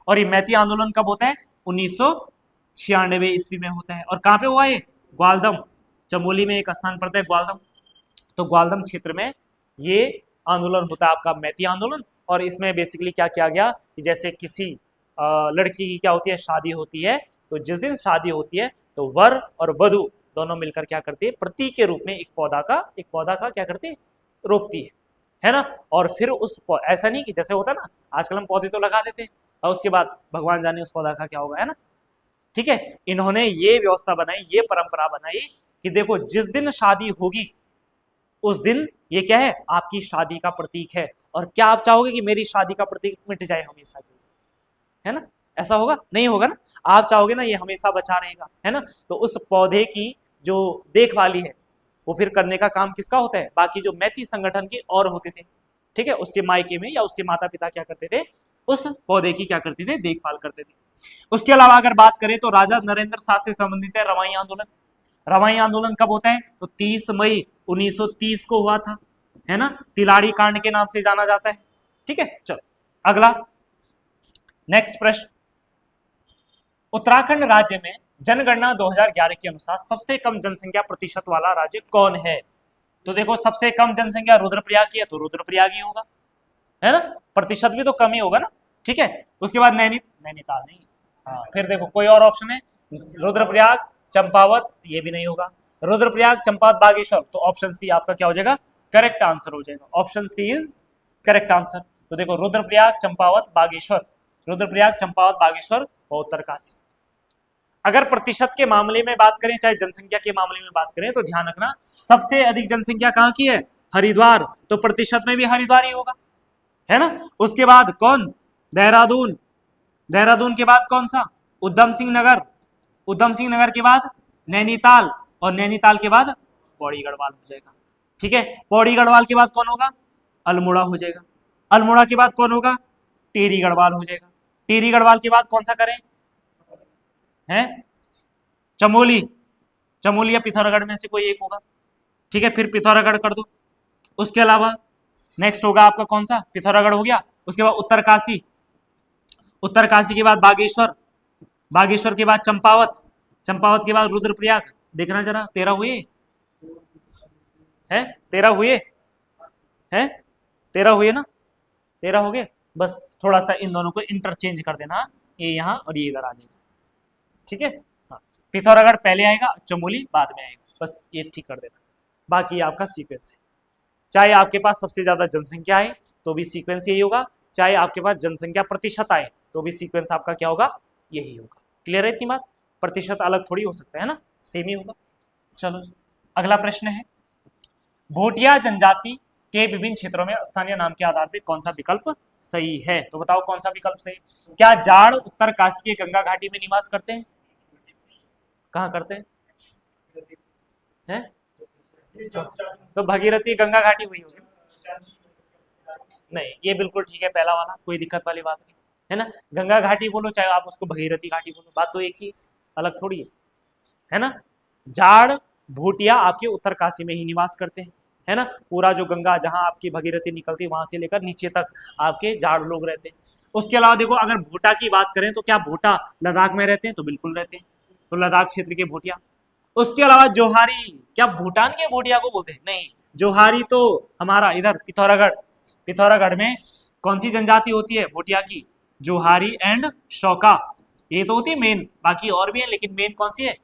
और ये मैती आंदोलन कब होता है? 1996 ईस्वी में होता है। और कहां पे हुआ ये? ग्वालदम, चमोली में एक स्थान पड़ता है ग्वालदम। तो ग्वालदम क्षेत्र में ये आंदोलन होता है आपका मैती आंदोलन। और इसमें बेसिकली क्या किया गया कि जैसे किसी लड़की की क्या होती है? शादी होती है। तो जिस दिन शादी होती है तो वर और वधु दोनों मिलकर क्या करते हैं? प्रतीक के रूप में एक पौधा का क्या करते हैं? रोपती है ना। और फिर उस ऐसा नहीं कि जैसे होता है ना, आजकल हम पौधे तो लगा देते हैं और उसके बाद भगवान जाने उस पौधा का क्या होगा, है ना। ठीक है, इन्होंने ये व्यवस्था बनाई, ये परंपरा बनाई कि देखो जिस दिन शादी होगी उस दिन ये क्या है? आपकी शादी का प्रतीक है। और क्या आप चाहोगे कि मेरी शादी का प्रतीक मिट जाए हमेशा के लिए? है ना। ऐसा होगा? नहीं होगा ना। आप चाहोगे ना ये हमेशा बचा रहेगा, है ना। तो उस पौधे की जो देखभाली है वो फिर करने का काम किसका होता है, बाकी जो मैती संगठन के और होते थे, ठीक है, उसके मायके में या उसके माता पिता क्या करते थे, उस पौधे की क्या करते थे, देखभाल करते थे। उसके अलावा अगर बात करें तो राजा नरेंद्र शाह से संबंधित है रवाई आंदोलन। रवाई आंदोलन कब होता है, तो 30 मई 1930 को हुआ था, है ना, तिलाड़ी कांड के नाम से जाना जाता है। ठीक है, चलो अगला नेक्स्ट प्रश्न, उत्तराखंड राज्य में जनगणना 2011 के अनुसार सबसे कम जनसंख्या प्रतिशत वाला राज्य कौन है? तो देखो सबसे कम जनसंख्या रुद्रप्रयाग की है, तो रुद्रप्रयाग ही होगा, है ना, प्रतिशत भी तो कम ही होगा ना। ठीक है, उसके बाद नैनीताल नहीं, हाँ फिर देखो कोई और ऑप्शन है, रुद्रप्रयाग, चंपावत, ये भी नहीं होगा, रुद्रप्रयाग, चंपावत, बागेश्वर, तो ऑप्शन सी आपका क्या हो जाएगा, करेक्ट आंसर हो जाएगा, option C is correct answer. तो देखो रुद्रप्रयाग, चंपावत, बागेश्वर, रुद्रप्रयाग, चंपावत, बागेश्वर और उत्तरकाशी। अगर प्रतिशत के मामले में बात करें चाहे जनसंख्या के मामले में बात करें तो ध्यान रखना सबसे अधिक जनसंख्या कहां की है, हरिद्वार, तो प्रतिशत में भी हरिद्वार ही होगा, है ना। उसके बाद कौन, देहरादून, देहरादून के बाद कौन सा, उधम सिंह नगर, उधम सिंह नगर के बाद नैनीताल, और नैनीताल के बाद पौड़ी गढ़वाल हो जाएगा। ठीक है, पौड़ी गढ़वाल के बाद कौन होगा, अल्मोड़ा हो जाएगा, अल्मोड़ा के बाद कौन होगा, टिहरी गढ़वाल हो जाएगा, टिहरी गढ़वाल के बाद कौन सा करें, है चमोली, चमोली या पिथौरागढ़ में से कोई एक होगा। ठीक है, फिर पिथौरागढ़ कर दो। उसके अलावा नेक्स्ट होगा आपका कौन सा, पिथौरागढ़ हो गया, उसके बाद उत्तरकाशी, उत्तरकाशी के बाद बागेश्वर, बागेश्वर के बाद चंपावत, चंपावत के बाद रुद्रप्रयाग। देखना जरा 13 हुए हैं, 13 हुए हैं, 13 हुए ना, 13 हो गए, बस थोड़ा सा इन दोनों को इंटरचेंज कर देना, ये यहाँ और ये इधर आ जाएगा। ठीक है, हाँ पिथौरागढ़ पहले आएगा, चमोली बाद में आएगा, बस ये ठीक कर देना, बाकी आपका सीक्वेंस है। चाहे आपके पास सबसे ज्यादा जनसंख्या आए तो भी सीक्वेंस यही होगा, चाहे आपके पास जनसंख्या प्रतिशत आए तो भी सीक्वेंस आपका क्या होगा, यही होगा। क्लियर है इतनी बात, प्रतिशत अलग थोड़ी हो सकता है ना, सेम ही होगा। चलो अगला प्रश्न है, भोटिया जनजाति के विभिन्न क्षेत्रों में स्थानीय नाम के आधार पर कौन सा विकल्प सही है? तो बताओ कौन सा विकल्प सही, क्या जाड़ उत्तरकाशी के गंगा घाटी में निवास करते हैं, कहाँ करते हैं? तो भगीरथी गंगा घाटी हुई होगी, नहीं ये बिल्कुल ठीक है पहला वाला, कोई दिक्कत वाली बात नहीं है ना, गंगा घाटी बोलो चाहे आप उसको भगीरथी घाटी बोलो, बात तो एक ही, अलग थोड़ी है ना। जाड़ भूटिया आपके उत्तरकाशी में ही निवास करते हैं, है ना, पूरा जो गंगा जहां आपकी भगीरथी निकलती है वहां से लेकर नीचे तक आपके जाड़ लोग रहते हैं। उसके अलावा देखो अगर भूटा की बात करें तो क्या भूटा लद्दाख में रहते हैं, तो बिल्कुल रहते हैं, तो लद्दाख क्षेत्र के भूटिया। उसके अलावा जोहारी, क्या भूटान के भूटिया को बोलते हैं, नहीं, जोहारी तो हमारा इधर पिथौरागढ़, पिथौरागढ़ में कौन सी जनजाति होती है भूटिया की, जोहारी एंड शौका, ये तो होती है मेन, बाकी और भी है लेकिन मेन कौन सी है,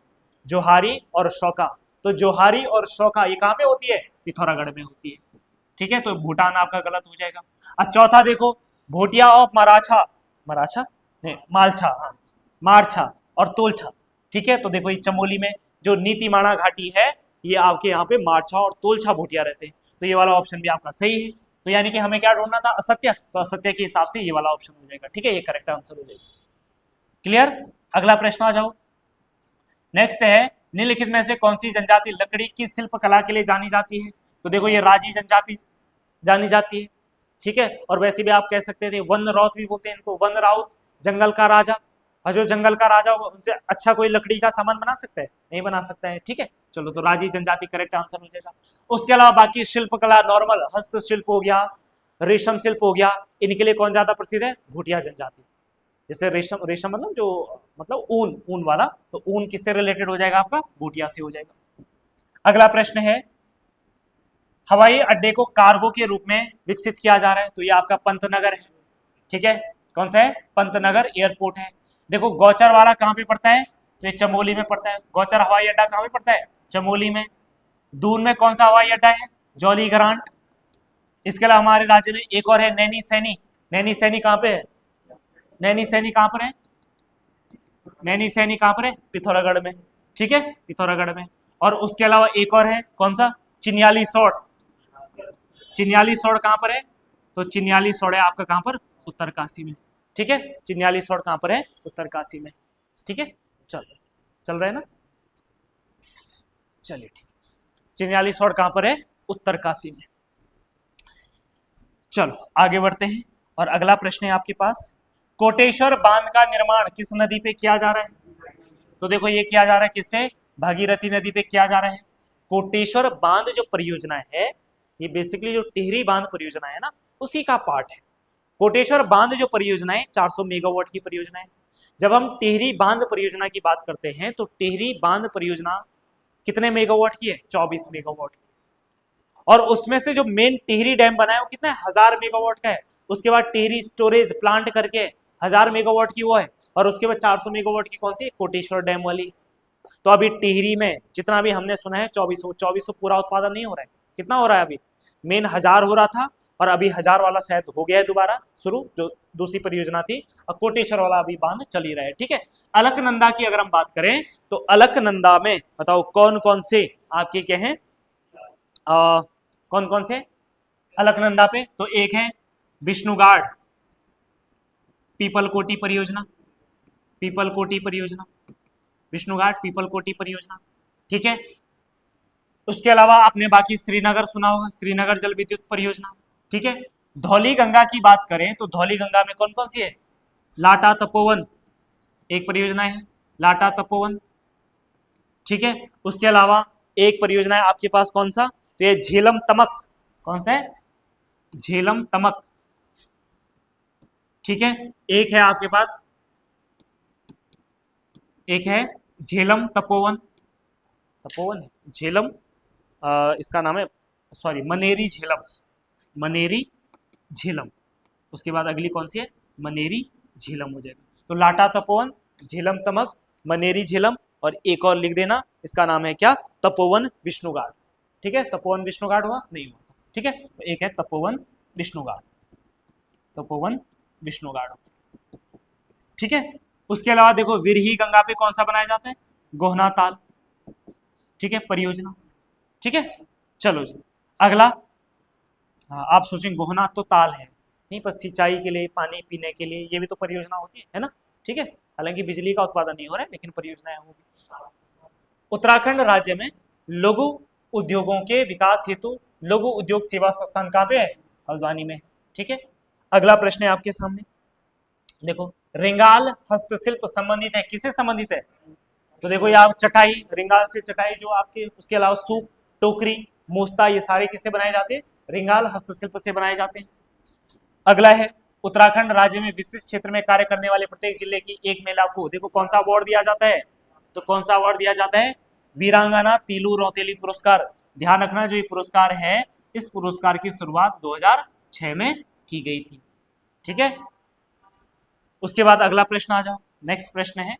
जोहारी और शौका। तो जोहारी और शौका ये कहाँ पे होती है, पिथौरागढ़ में होती है। ठीक है, तो भूटान आपका गलत हो जाएगा। अब चौथा देखो, भोटिया ऑफ मराठा, मराठा नहीं मालछा, हाँ मारछा और तोलछा। ठीक है, तो देखो ये चमोली में जो नीतिमाणा घाटी है ये आपके यहाँ पे मारछा और तोलछा भोटिया रहते हैं, तो ये वाला ऑप्शन भी आपका सही है। तो यानी कि हमें क्या ढूंढना था, असत्य, तो असत्य के हिसाब से ये वाला ऑप्शन हो जाएगा। ठीक है, ये करेक्ट आंसर हो जाएगा। क्लियर, अगला प्रश्न आ जाओ। नेक्स्ट है, निम्नलिखित में से कौन सी जनजाति लकड़ी की शिल्प कला के लिए जानी जाती है? तो देखो ये राजी जनजाति जानी जाती है। ठीक है, और वैसे भी आप कह सकते थे वन राउत भी बोलते हैं इनको, वन राउत जंगल का राजा, और जो जंगल का राजा होगा उनसे अच्छा कोई लकड़ी का सामान बना सकता है, नहीं बना सकता है। ठीक है, चलो तो राजी जनजाति करेक्ट आंसर हो जाएगा। उसके अलावा बाकी शिल्पकला नॉर्मल हस्तशिल्प हो गया, रेशम शिल्प हो गया, इनके लिए कौन ज्यादा प्रसिद्ध है, भूटिया जनजाति। जैसे रेशम, रेशम मतलब जो मतलब ऊन, ऊन वाला, तो ऊन किससे रिलेटेड हो जाएगा आपका, भूटिया से हो जाएगा। अगला प्रश्न है, हवाई अड्डे को कार्गो के रूप में विकसित किया जा रहा है, तो ये आपका पंतनगर है। ठीक है, कौन सा है, पंतनगर एयरपोर्ट है। देखो गौचर वाला कहाँ पे पड़ता है, तो ये चमोली में पड़ता है। गौचर हवाई अड्डा कहाँ पे पड़ता है, चमोली में। दून में कौन सा हवाई अड्डा है, जौली ग्रांट। इसके अलावा हमारे राज्य में एक और है नैनी सैनी, नैनी सैनी कहाँ पे है, नैनी सैनी कहाँ पर है, नैनी सैनी कहाँ पर है, पिथौरागढ़ में। ठीक है, पिथौरागढ़ में। और उसके अलावा एक और है कौन सा, चिन्याली सौड़, चिन्याली सौड़ कहाँ पर है, तो चिन्याली सौड़ है आपका कहाँ पर, उत्तरकाशी में। ठीक है, चिन्याली सौड़ कहाँ पर है, उत्तरकाशी में। ठीक है, चल चल रहे हैं ना। चलिए ठीक, चिन्याली सौड़ कहां पर है? उत्तरकाशी में। चलो आगे बढ़ते हैं और अगला प्रश्न है आपके पास, कोटेश्वर बांध का निर्माण किस नदी पे किया जा रहा है? तो देखो ये किया जा रहा है किस पे? भागीरथी नदी पे किया जा रहा है। कोटेश्वर बांध जो परियोजना है, ये बेसिकली जो टिहरी बांध परियोजना है ना, उसी का पार्ट है। कोटेश्वर बांध जो परियोजना है 400 मेगावाट की परियोजना है। जब हम टिहरी बांध परियोजना की बात करते हैं तो टिहरी बांध परियोजना कितने मेगावाट की है? 24 मेगावाट। और उसमें से जो मेन टिहरी डैम बना है वो कितना है? 1000 मेगावाट का है। उसके बाद टिहरी स्टोरेज प्लांट करके 1000 मेगावाट की वो है, और उसके बाद 400 मेगावाट की कौन सी? कोटेश्वर डैम वाली। तो अभी टिहरी में जितना भी हमने सुना है 2400 पूरा उत्पादन नहीं हो रहा है। कितना हो रहा है? अभी मेन 1000 हो रहा था, और अभी 1000 वाला शायद हो गया है दोबारा शुरू, जो दूसरी परियोजना थी। और कोटेश्वर वाला अभी बांध चल ही रहा है। ठीक है, अलकनंदा की अगर हम बात करें तो अलकनंदा में बताओ कौन कौन से आपके क्या हैं, कौन कौन से अलकनंदा पे? तो एक है विष्णुगाड़ पीपलकोटी परियोजना, पीपलकोटी परियोजना, विष्णुगाड़ पीपलकोटी परियोजना। ठीक है, उसके अलावा आपने बाकी श्रीनगर सुना होगा, श्रीनगर जल विद्युत परियोजना। ठीक है, धौली गंगा की बात करें तो धौली गंगा में कौन कौन सी है? लाटा तपोवन एक परियोजना है, लाटा तपोवन। ठीक है, उसके अलावा एक परियोजना है आपके पास कौन सा? तो ये झेलम तमक। कौन सा है? झेलम तमक। ठीक है, एक है आपके पास, एक है झेलम तपोवन, तपोवन है झेलम, इसका नाम है सॉरी मनेरी झेलम, मनेरी झेलम। उसके बाद अगली कौन सी है? मनेरी झेलम हो जाएगा। तो लाटा तपोवन, झेलम तमक, मनेरी झेलम, और एक और लिख देना, इसका नाम है क्या? तपोवन विष्णुगाड़। ठीक है, तपोवन विष्णुगाड़ हुआ नहीं हुआ? ठीक है, तो एक है तपोवन विष्णुगाड़, तपोवन विष्णुगाड़। ठीक है, उसके अलावा देखो विरही गंगा पे कौन सा बनाया जाता है? गोहना ताल। ठीक है, परियोजना। ठीक है, चलो जी अगला। हाँ, आप सोचेंगे गोहना तो ताल है, नहीं पर सिंचाई के लिए, पानी पीने के लिए ये भी तो परियोजना होती है ना। ठीक है, हालांकि बिजली का उत्पादन नहीं हो रहा है लेकिन परियोजनाएं होगी। उत्तराखंड राज्य में लघु उद्योगों के विकास हेतु लघु उद्योग सेवा संस्थान कहाँ पे है? हल्द्वानी में। ठीक है, अगला प्रश्न है आपके सामने, देखो रिंगाल हस्तशिल्प संबंधित है, किससे संबंधित है? तो देखो ये आप चटाई, रिंगाल से चटाई जो आपके, उसके अलावा सूप, टोकरी, मोस्ता, ये सारे किससे बनाए जाते हैं? रिंगाल हस्तशिल्प से बनाए जाते हैं। अगला है उत्तराखंड राज्य में विशिष्ट क्षेत्र में कार्य करने वाले प्रत्येक जिले की एक महिला को देखो कौन सा अवार्ड दिया जाता है? तो कौन सा अवार्ड दिया जाता है? वीरांगना तीलू रौतेली पुरस्कार। ध्यान रखना जो ये पुरस्कार है, इस पुरस्कार की शुरुआत 2006 में की गई थी। ठीक है, उसके बाद अगला प्रश्न आ जाओ, नेक्स्ट प्रश्न है,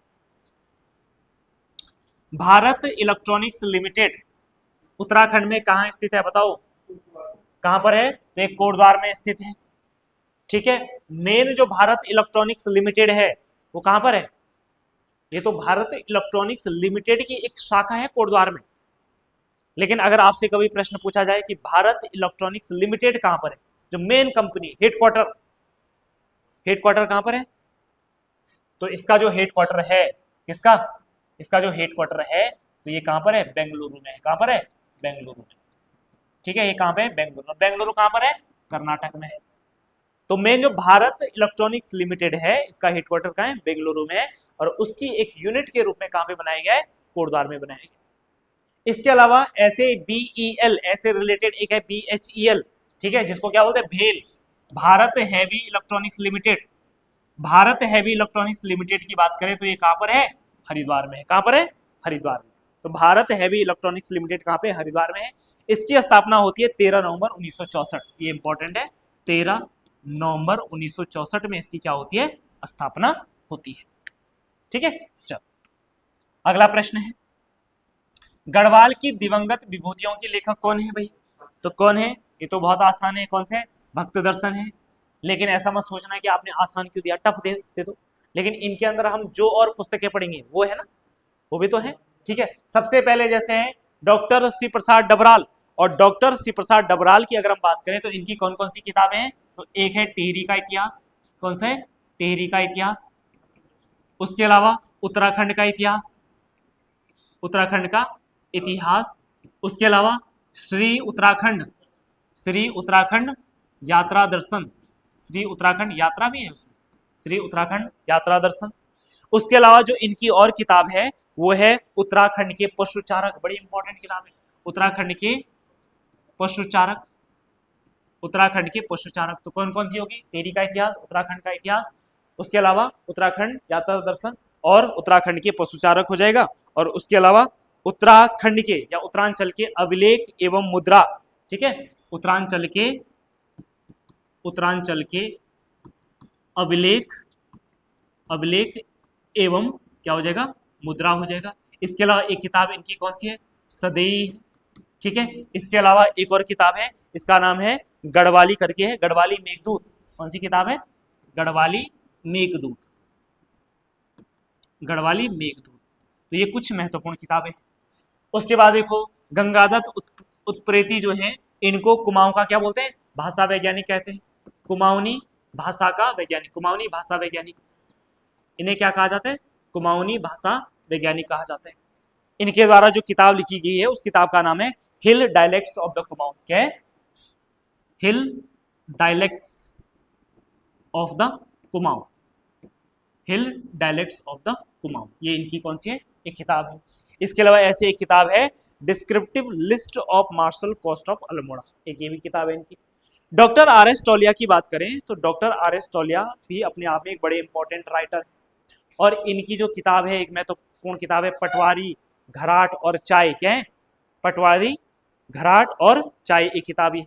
भारत इलेक्ट्रॉनिक्स लिमिटेड उत्तराखंड में कहां स्थित है? बताओ कहां पर है? तो एक कोटद्वार में स्थित है। ठीक है, मेन जो भारत इलेक्ट्रॉनिक्स लिमिटेड है वो कहां पर है? ये तो भारत इलेक्ट्रॉनिक्स लिमिटेड की एक शाखा है कोटद्वार में। लेकिन अगर आपसे कभी प्रश्न पूछा जाए कि भारत इलेक्ट्रॉनिक्स लिमिटेड कहां पर है, जो मेन कंपनी हेडक्वार्टर, हेडक्वार्टर कहां पर है? तो इसका जो हेडक्वार्टर है, किसका? इसका जो हेडक्वार्टर है तो ये कहां पर है? बेंगलुरु में है। कहां पर है? बेंगलुरु में। ठीक है, ये कहां पे है? बेंगलुरु। बेंगलुरु कहां पर है? कर्नाटक में है। तो मेन जो भारत इलेक्ट्रॉनिक्स लिमिटेड है इसका हेडक्वार्टर कहां है? बेंगलुरु में है, और उसकी एक यूनिट के रूप में कहां पे बनाया गया है? कोटद्वार में बनाया गया। इसके अलावा ऐसे बीईएल, ऐसे रिलेटेड एक है बीएचईएल, ठीक है, जिसको क्या बोलते हैं? भेल, Bharat heavy electronics limited. Bharat heavy electronics limited की बात करें तो ये कहां पर है? हरिद्वार में है। कहां पर है? हरिद्वार में। तो भारत हैवी इलेक्ट्रॉनिक्स लिमिटेड कहां पे? हरिद्वार में है। इसकी स्थापना होती है 13 नवंबर 1964, ये इंपॉर्टेंट है, 13 नवंबर 1964 में इसकी क्या होती है? स्थापना होती है। ठीक है, चलो अगला प्रश्न है, गढ़वाल की दिवंगत विभूतियों के लेखक कौन है भाई? तो कौन है? ये तो बहुत आसान है, कौन से? भक्त दर्शन है। लेकिन ऐसा मत सोचना कि आपने आसान क्यों दिया, टफ दे दो। लेकिन इनके अंदर हम जो और पुस्तकें पढ़ेंगे वो है ना, वो भी तो है। ठीक है, सबसे पहले जैसे है डॉक्टर श्री प्रसाद डबराल, और डॉक्टर श्री प्रसाद डबराल की अगर हम बात करें तो इनकी कौन कौन सी किताबें हैं? तो एक है टिहरी का इतिहास। कौन सा है? टिहरी का इतिहास। उसके अलावा उत्तराखंड का इतिहास, उत्तराखंड का इतिहास। उसके अलावा श्री उत्तराखंड यात्रा दर्शन, श्री उत्तराखंड यात्रा भी है उसमें, श्री उत्तराखंड यात्रा दर्शन। उसके अलावा जो इनकी और किताब है वो है उत्तराखंड के पशुचारक, बड़ी इंपॉर्टेंट किताब है, उत्तराखंड के पशुचारक, उत्तराखंड के पशुचारक। तो कौन कौन सी होगी? टेरी का इतिहास, उत्तराखंड का इतिहास, उसके अलावा उत्तराखंड यात्रा दर्शन और उत्तराखंड के पशुचारक हो जाएगा। और उसके अलावा उत्तराखंड के या उत्तरांचल के अभिलेख एवं मुद्रा, ठीक है, उत्तरांचल के अभिलेख एवं क्या हो जाएगा? मुद्रा हो जाएगा। इसके अलावा एक किताब इनकी कौन सी है? सदैव, ठीक है। इसके अलावा एक और किताब है, इसका नाम है गढ़वाली करके है, गढ़वाली मेघदूत। कौन सी किताब है? गढ़वाली मेघदूत, गढ़वाली मेघदूत। तो ये कुछ महत्वपूर्ण किताबें। उसके बाद देखो गंगादत्त उत्प्रेती जो है, इनको कुमाऊं का क्या बोलते हैं? भाषा वैज्ञानिक कहते हैं, कुमाऊनी भाषा का वैज्ञानिक, कुमाऊनी भाषा वैज्ञानिक, इन्हें क्या कहा जाता है? कुमाऊनी भाषा वैज्ञानिक कहा जाता है। इनके द्वारा जो किताब लिखी गई है उस किताब का नाम है hill dialects of the Kumaon. क्या है? Hill dialects of the Kumaon, hill dialects of the Kumaon, ये इनकी कौन सी है? एक किताब है। इसके अलावा ऐसे एक किताब है descriptive list of martial caste of Almora, एक ये भी किताब है इनकी। डॉक्टर आर एस टोलिया की बात करें तो डॉक्टर आर एस टोलिया भी अपने आप में एक बड़े इंपॉर्टेंट राइटर है, और इनकी जो किताब है एक महत्वपूर्ण किताब है पटवारी, घराट और चाय। क्या है? पटवारी, घराट और चाय, एक किताब है,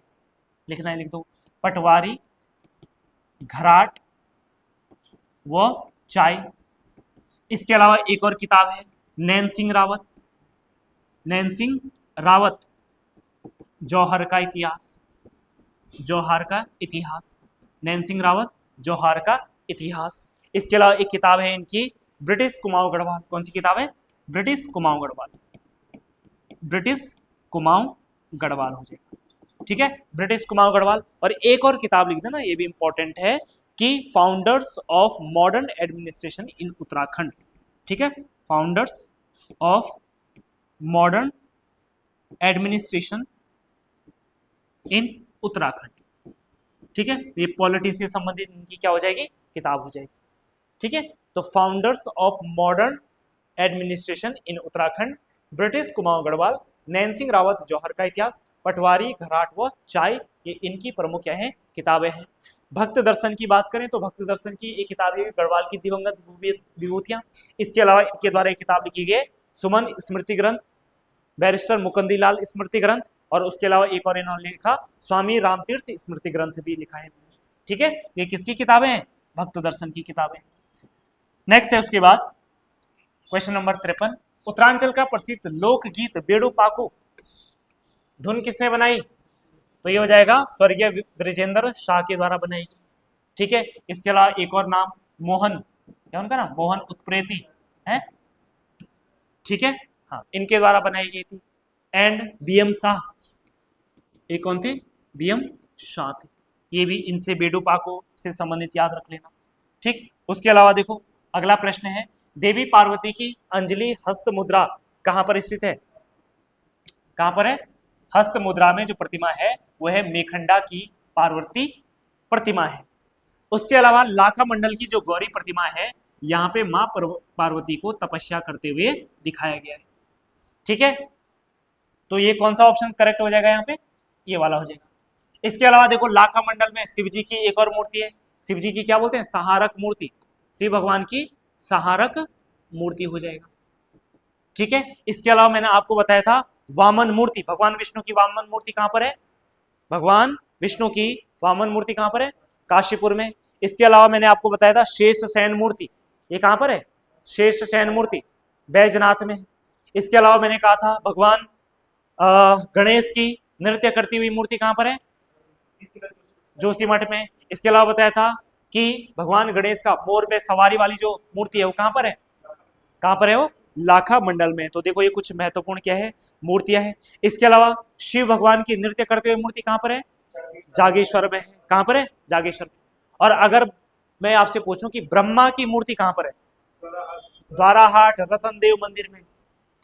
लिखना है लिख दो, पटवारी, घराट व चाय। इसके अलावा एक और किताब है नैन सिंह रावत, जौहर का इतिहास, जौहर का इतिहास, नैन सिंह रावत, जौहर का इतिहास। इसके अलावा एक किताब है इनकी ब्रिटिश कुमाऊं गढ़वाल। कौन सी किताब है? ब्रिटिश कुमाऊं गढ़वाल, ब्रिटिश कुमाऊं गढ़वाल हो जाएगा, ठीक है, ब्रिटिश कुमाऊं गढ़वाल। और एक और किताब लिख देना, ये भी इंपॉर्टेंट है, कि founders of modern administration in Uttarakhand, ठीक है, founders of modern administration in Uttarakhand, ठीक है। ये पॉलिटी से संबंधित इनकी क्या हो जाएगी? किताब हो जाएगी, ठीक है। तो founders of modern administration in Uttarakhand, British Kumaon Garhwal, Nain Singh Rawat, Johar का इतिहास, पटवारी, घराट व चाय, ये इनकी प्रमुख क्या है? किताबें हैं। भक्त दर्शन की बात करें तो भक्त दर्शन की एक किताब है गढ़वाल की दिवंगत विभूतियां। इसके अलावा इनके द्वारा एक किताब लिखी गई सुमन स्मृति ग्रंथ, बैरिस्टर मुकुंदीलाल स्मृति ग्रंथ, और उसके अलावा एक और इन्होंने लिखा स्वामी रामतीर्थ स्मृति ग्रंथ भी लिखा है, ठीक है। ये किसकी किताबें हैं? भक्त दर्शन की किताबें। नेक्स्ट है उसके बाद क्वेश्चन नंबर 53, उत्तरांचल का प्रसिद्ध लोकगीत बेड़ू पाकू धुन किसने बनाई? तो ये हो जाएगा स्वर्गीय ब्रिजेंद्र शाह के द्वारा बनाई गई, ठीक है। इसके अलावा एक और नाम मोहन, क्या उनका नाम? मोहन उत्प्रेती है, ठीक है, हाँ, इनके द्वारा बनाई गई थी। एंड बीएम शाह, ये कौन थे? बीएम शाह थे, ये भी इनसे बेडू पाको से संबंधित याद रख लेना, ठीक। उसके अलावा देखो अगला प्रश्न है, देवी पार्वती की अंजलि हस्त मुद्रा कहां पर स्थित है? कहां पर है? हस्त मुद्रा में जो प्रतिमा है वह है मेखंडा की पार्वती प्रतिमा है। उसके अलावा लाखा मंडल की जो गौरी प्रतिमा है, यहाँ पे मां पार्वती को तपस्या करते हुए दिखाया गया है, ठीक है। तो ये कौन सा ऑप्शन करेक्ट हो जाएगा? यहाँ पे ये वाला हो जाएगा। इसके अलावा देखो लाखा मंडल में शिव जी की एक और मूर्ति है, शिव जी की क्या बोलते हैं? सहारक मूर्ति, शिव भगवान की सहारक मूर्ति हो जाएगा, ठीक है। इसके अलावा मैंने आपको बताया था वामन मूर्ति, भगवान विष्णु की वामन मूर्ति कहां पर है? भगवान विष्णु की वामन मूर्ति कहां पर है? काशीपुर में। इसके अलावा मैंने आपको बताया था शेष शयन मूर्ति, ये कहां पर है? शेष शयन मूर्ति बैजनाथ में। इसके अलावा मैंने कहा था भगवान गणेश की नृत्य करती हुई मूर्ति कहां पर है? जोशीमठ में। इसके अलावा बताया था कि भगवान गणेश का मोर पे सवारी वाली जो मूर्ति है वो कहां पर है? कहां पर है वो? लाखा मंडल में। तो देखो ये कुछ महत्वपूर्ण क्या है? मूर्तियां हैं। इसके अलावा शिव भगवान की नृत्य करते हुए मूर्ति कहां पर है? जागेश्वर में है। कहां पर है? जागेश्वर में। और अगर मैं आपसे पूछूं कि ब्रह्मा की मूर्ति कहां पर है? द्वाराहाट रतन देव मंदिर में।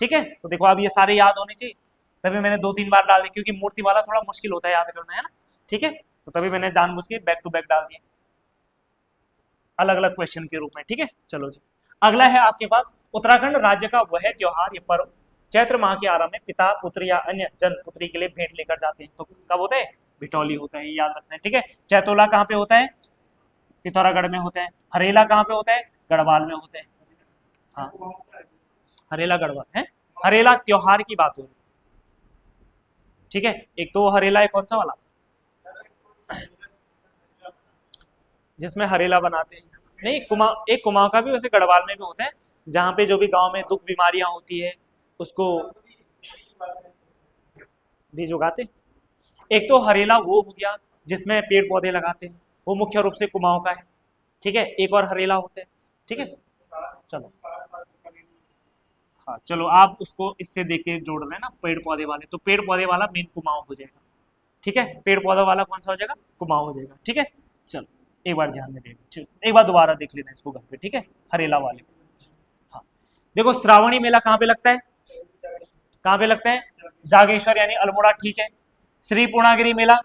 ठीक है, तो देखो अब ये सारे याद होने चाहिए, तभी मैंने 2-3 बार डाल दिया, क्योंकि मूर्ति वाला थोड़ा मुश्किल होता है याद करना, है ना। ठीक है, तो तभी मैंने जानबूझ के बैक टू बैक डाल दिया अलग अलग क्वेश्चन के रूप में। ठीक है, चलो जी। अगला है आपके पास उत्तराखंड राज्य का वह त्योहार, ये पर्व चैत्र माह के आरंभ में पिता पुत्र या अन्य जन पुत्री के लिए भेंट लेकर जाते हैं, तो कब होता है, भिटौली होता है, ये याद रखना है। ठीक है, चैतोला कहाँ पे होता है, पिथौरागढ़ में होता है। हरेला कहाँ पे होता है, गढ़वाल में होता है। हाँ, हरेला गढ़वाल है। हरेला त्योहार की बात हो रही, ठीक है, एक तो हरेला है कौन सा वाला, जिसमें हरेला बनाते हैं, नहीं एक कुमाऊं का भी वैसे गढ़वाल में भी होता है, जहाँ पे जो भी गांव में दुख बीमारियां होती है उसको बीज उगाते। एक तो हरेला वो हो गया जिसमें पेड़ पौधे लगाते हैं, वो मुख्य रूप से कुमाऊं का है। ठीक है, एक और हरेला होता है। ठीक है, चलो हाँ, चलो आप उसको इससे देख के जोड़ रहे हैं ना, पेड़ पौधे वाले, तो पेड़ पौधे वाला मेन कुमाऊं हो जाएगा। ठीक है, पेड़ पौधा वाला कौन सा हो जाएगा, कुमाऊं हो जाएगा। ठीक है, चलो एक बार ध्यान में देखो, एक बार दोबारा देख लेना इसको घर पे। ठीक है, हरेला वाले। हाँ, देखो श्रावणी मेला कहाँ पे लगता है, कहाँ पे लगता है, जागेश्वर यानी अल्मोड़ा। ठीक है, श्री पूर्णागिरी मेला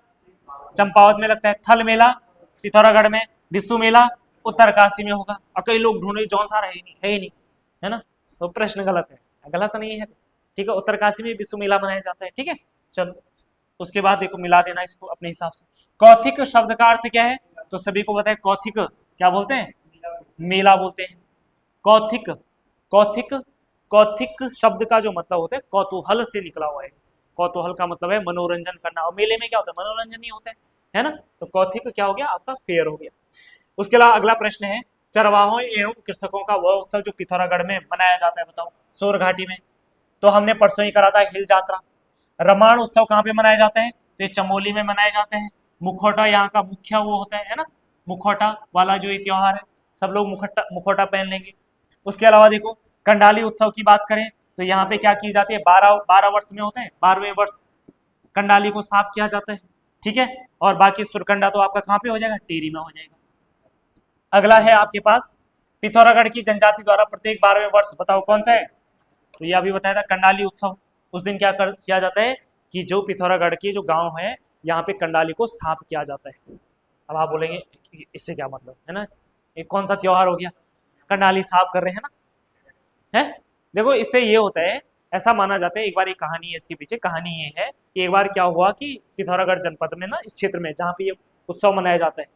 चंपावत में लगता है। थल मेला पिथौरागढ़ में। विश्व मेला उत्तरकाशी में होगा। और कई लोग ढूंढे जौन सा है ही नहीं, है ही नहीं, है ना, तो प्रश्न गलत है, गलत नहीं है। ठीक है, उत्तरकाशी में विश्व मेला मनाया जाता है। ठीक है, चलो उसके बाद देखो मिला देना इसको अपने हिसाब से। कौथिक शब्द का अर्थ क्या है, तो सभी को पता है कौथिक क्या बोलते हैं, मेला बोलते हैं। कौथिक, कौथिक, कौथिक शब्द का जो मतलब होता है कौतूहल से निकला हुआ है। कौतूहल का मतलब है मनोरंजन करना, और मेले में क्या होता है, मनोरंजन ही होता है ना। तो कौथिक क्या हो गया, आपका फेयर हो गया। उसके अलावा अगला प्रश्न है, चरवाहों एवं कृषकों का वह उत्सव जो पिथौरागढ़ में मनाया जाता है, बताओ। सोर घाटी में, तो हमने परसों ही करा था हिल यात्रा। रमाण उत्सव कहाँ पे मनाया जाता है, तो ये चमोली में मनाए जाते हैं। मुखौटा यहाँ का मुख्य वो होता है ना, मुखौटा वाला जो ये त्योहार है, सब लोग मुखौटा पहन लेंगे। उसके अलावा देखो कंडाली उत्सव की बात करें तो यहाँ पे क्या की जाती है, 12 वर्ष में होते हैं, 12वें वर्ष कंडाली को साफ किया जाता है। ठीक है, और बाकी सुरकंडा तो आपका कहाँ पे हो जाएगा, टेरी में हो जाएगा। अगला है आपके पास पिथौरागढ़ की जनजाति द्वारा प्रत्येक 12वें वर्ष, बताओ कौन सा है, तो ये अभी बताया था कंडाली उत्सव। उस दिन किया जाता है कि जो पिथौरागढ़ के जो गांव है यहाँ पे कंडाली को साफ किया जाता है। अब आप बोलेंगे इससे क्या मतलब है ना, ये कौन सा त्योहार हो गया, कंडाली साफ कर रहे हैं ना, है। देखो इससे ये होता है, ऐसा माना जाता है, एक बार एक कहानी है इसके पीछे। कहानी ये है कि एक बार क्या हुआ कि पिथौरागढ़ जनपद में ना, इस क्षेत्र में जहाँ पे ये उत्सव मनाया जाता है,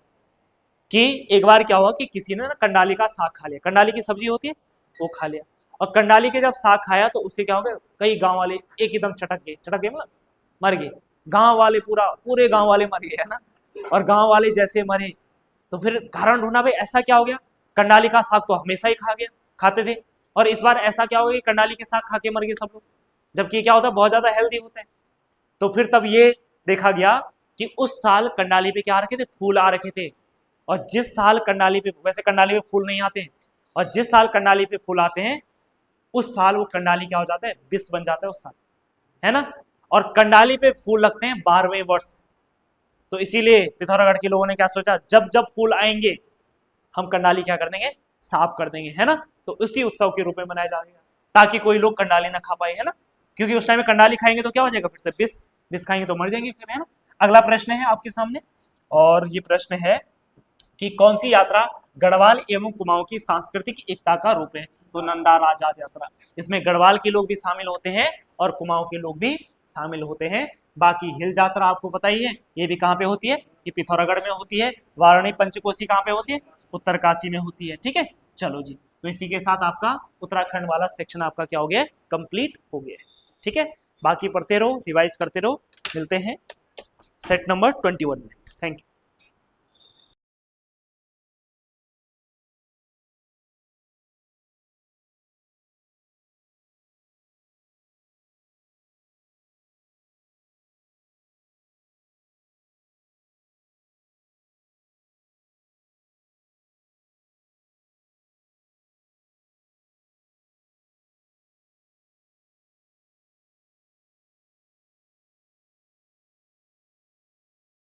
कि एक बार क्या हुआ कि किसी ने ना कंडाली का साग खा लिया, कंडाली की सब्जी होती है वो खा लिया। और कंडाली के जब साग खाया तो उससे क्या हो गया, कई गांव वाले एकदम चटक गए मतलब मर गए। गांव वाले पूरे गांव वाले मर गए, है ना। और गांव वाले जैसे मरे तो फिर कारण ढूंढा, भाई ऐसा क्या हो गया, कंडाली का साग तो हमेशा ही खाते थे, और इस बार ऐसा क्या हो गया, कंडाली के साग खा के मर गए सब लोग, जबकि क्या होता है, बहुत ज्यादा हेल्दी होता है। तो फिर तब ये देखा गया कि उस साल कंडाली पे क्या आ रखे थे, फूल आ रखे थे। और जिस साल कंडाली पे, वैसे कंडाली पे फूल नहीं आते हैं, और जिस साल कंडाली पे फूल आते हैं उस साल वो कंडाली क्या हो जाता है, विष बन जाता है उस साल, है ना। और कंडाली पे फूल लगते हैं 12वें वर्ष। तो इसीलिए पिथौरागढ़ के लोगों ने क्या सोचा, जब जब फूल आएंगे हम कंडाली क्या कर देंगे, साफ कर देंगे, है ना। तो इसी उत्सव के रूप में मनाया जाएगा, ताकि कोई लोग कंडाली ना खा पाए, है ना। क्योंकि उस टाइम में कंडाली खाएंगे तो क्या हो जाएगा, फिर से विष खाएंगे तो मर जाएंगे फिर, है ना। अगला प्रश्न है आपके सामने, और ये प्रश्न है कि कौन सी यात्रा गढ़वाल एवं कुमाऊं की सांस्कृतिक एकता का रूप है, तो नंदा राजात यात्रा। इसमें गढ़वाल के लोग भी शामिल होते हैं और कुमाऊं के लोग भी शामिल होते हैं। बाकी हिल यात्रा आपको पता ही है, ये भी कहाँ पे होती है, ये पिथौरागढ़ में होती है। वाराणी पंचकोशी कहाँ पे होती है, उत्तरकाशी में होती है। ठीक है, चलो जी, तो इसी के साथ आपका उत्तराखंड वाला सेक्शन आपका क्या हो गया, कंप्लीट हो गया। ठीक है, बाकी पढ़ते रहो, रिवाइज करते रहो। मिलते हैं सेट नंबर 21 में। Thank you.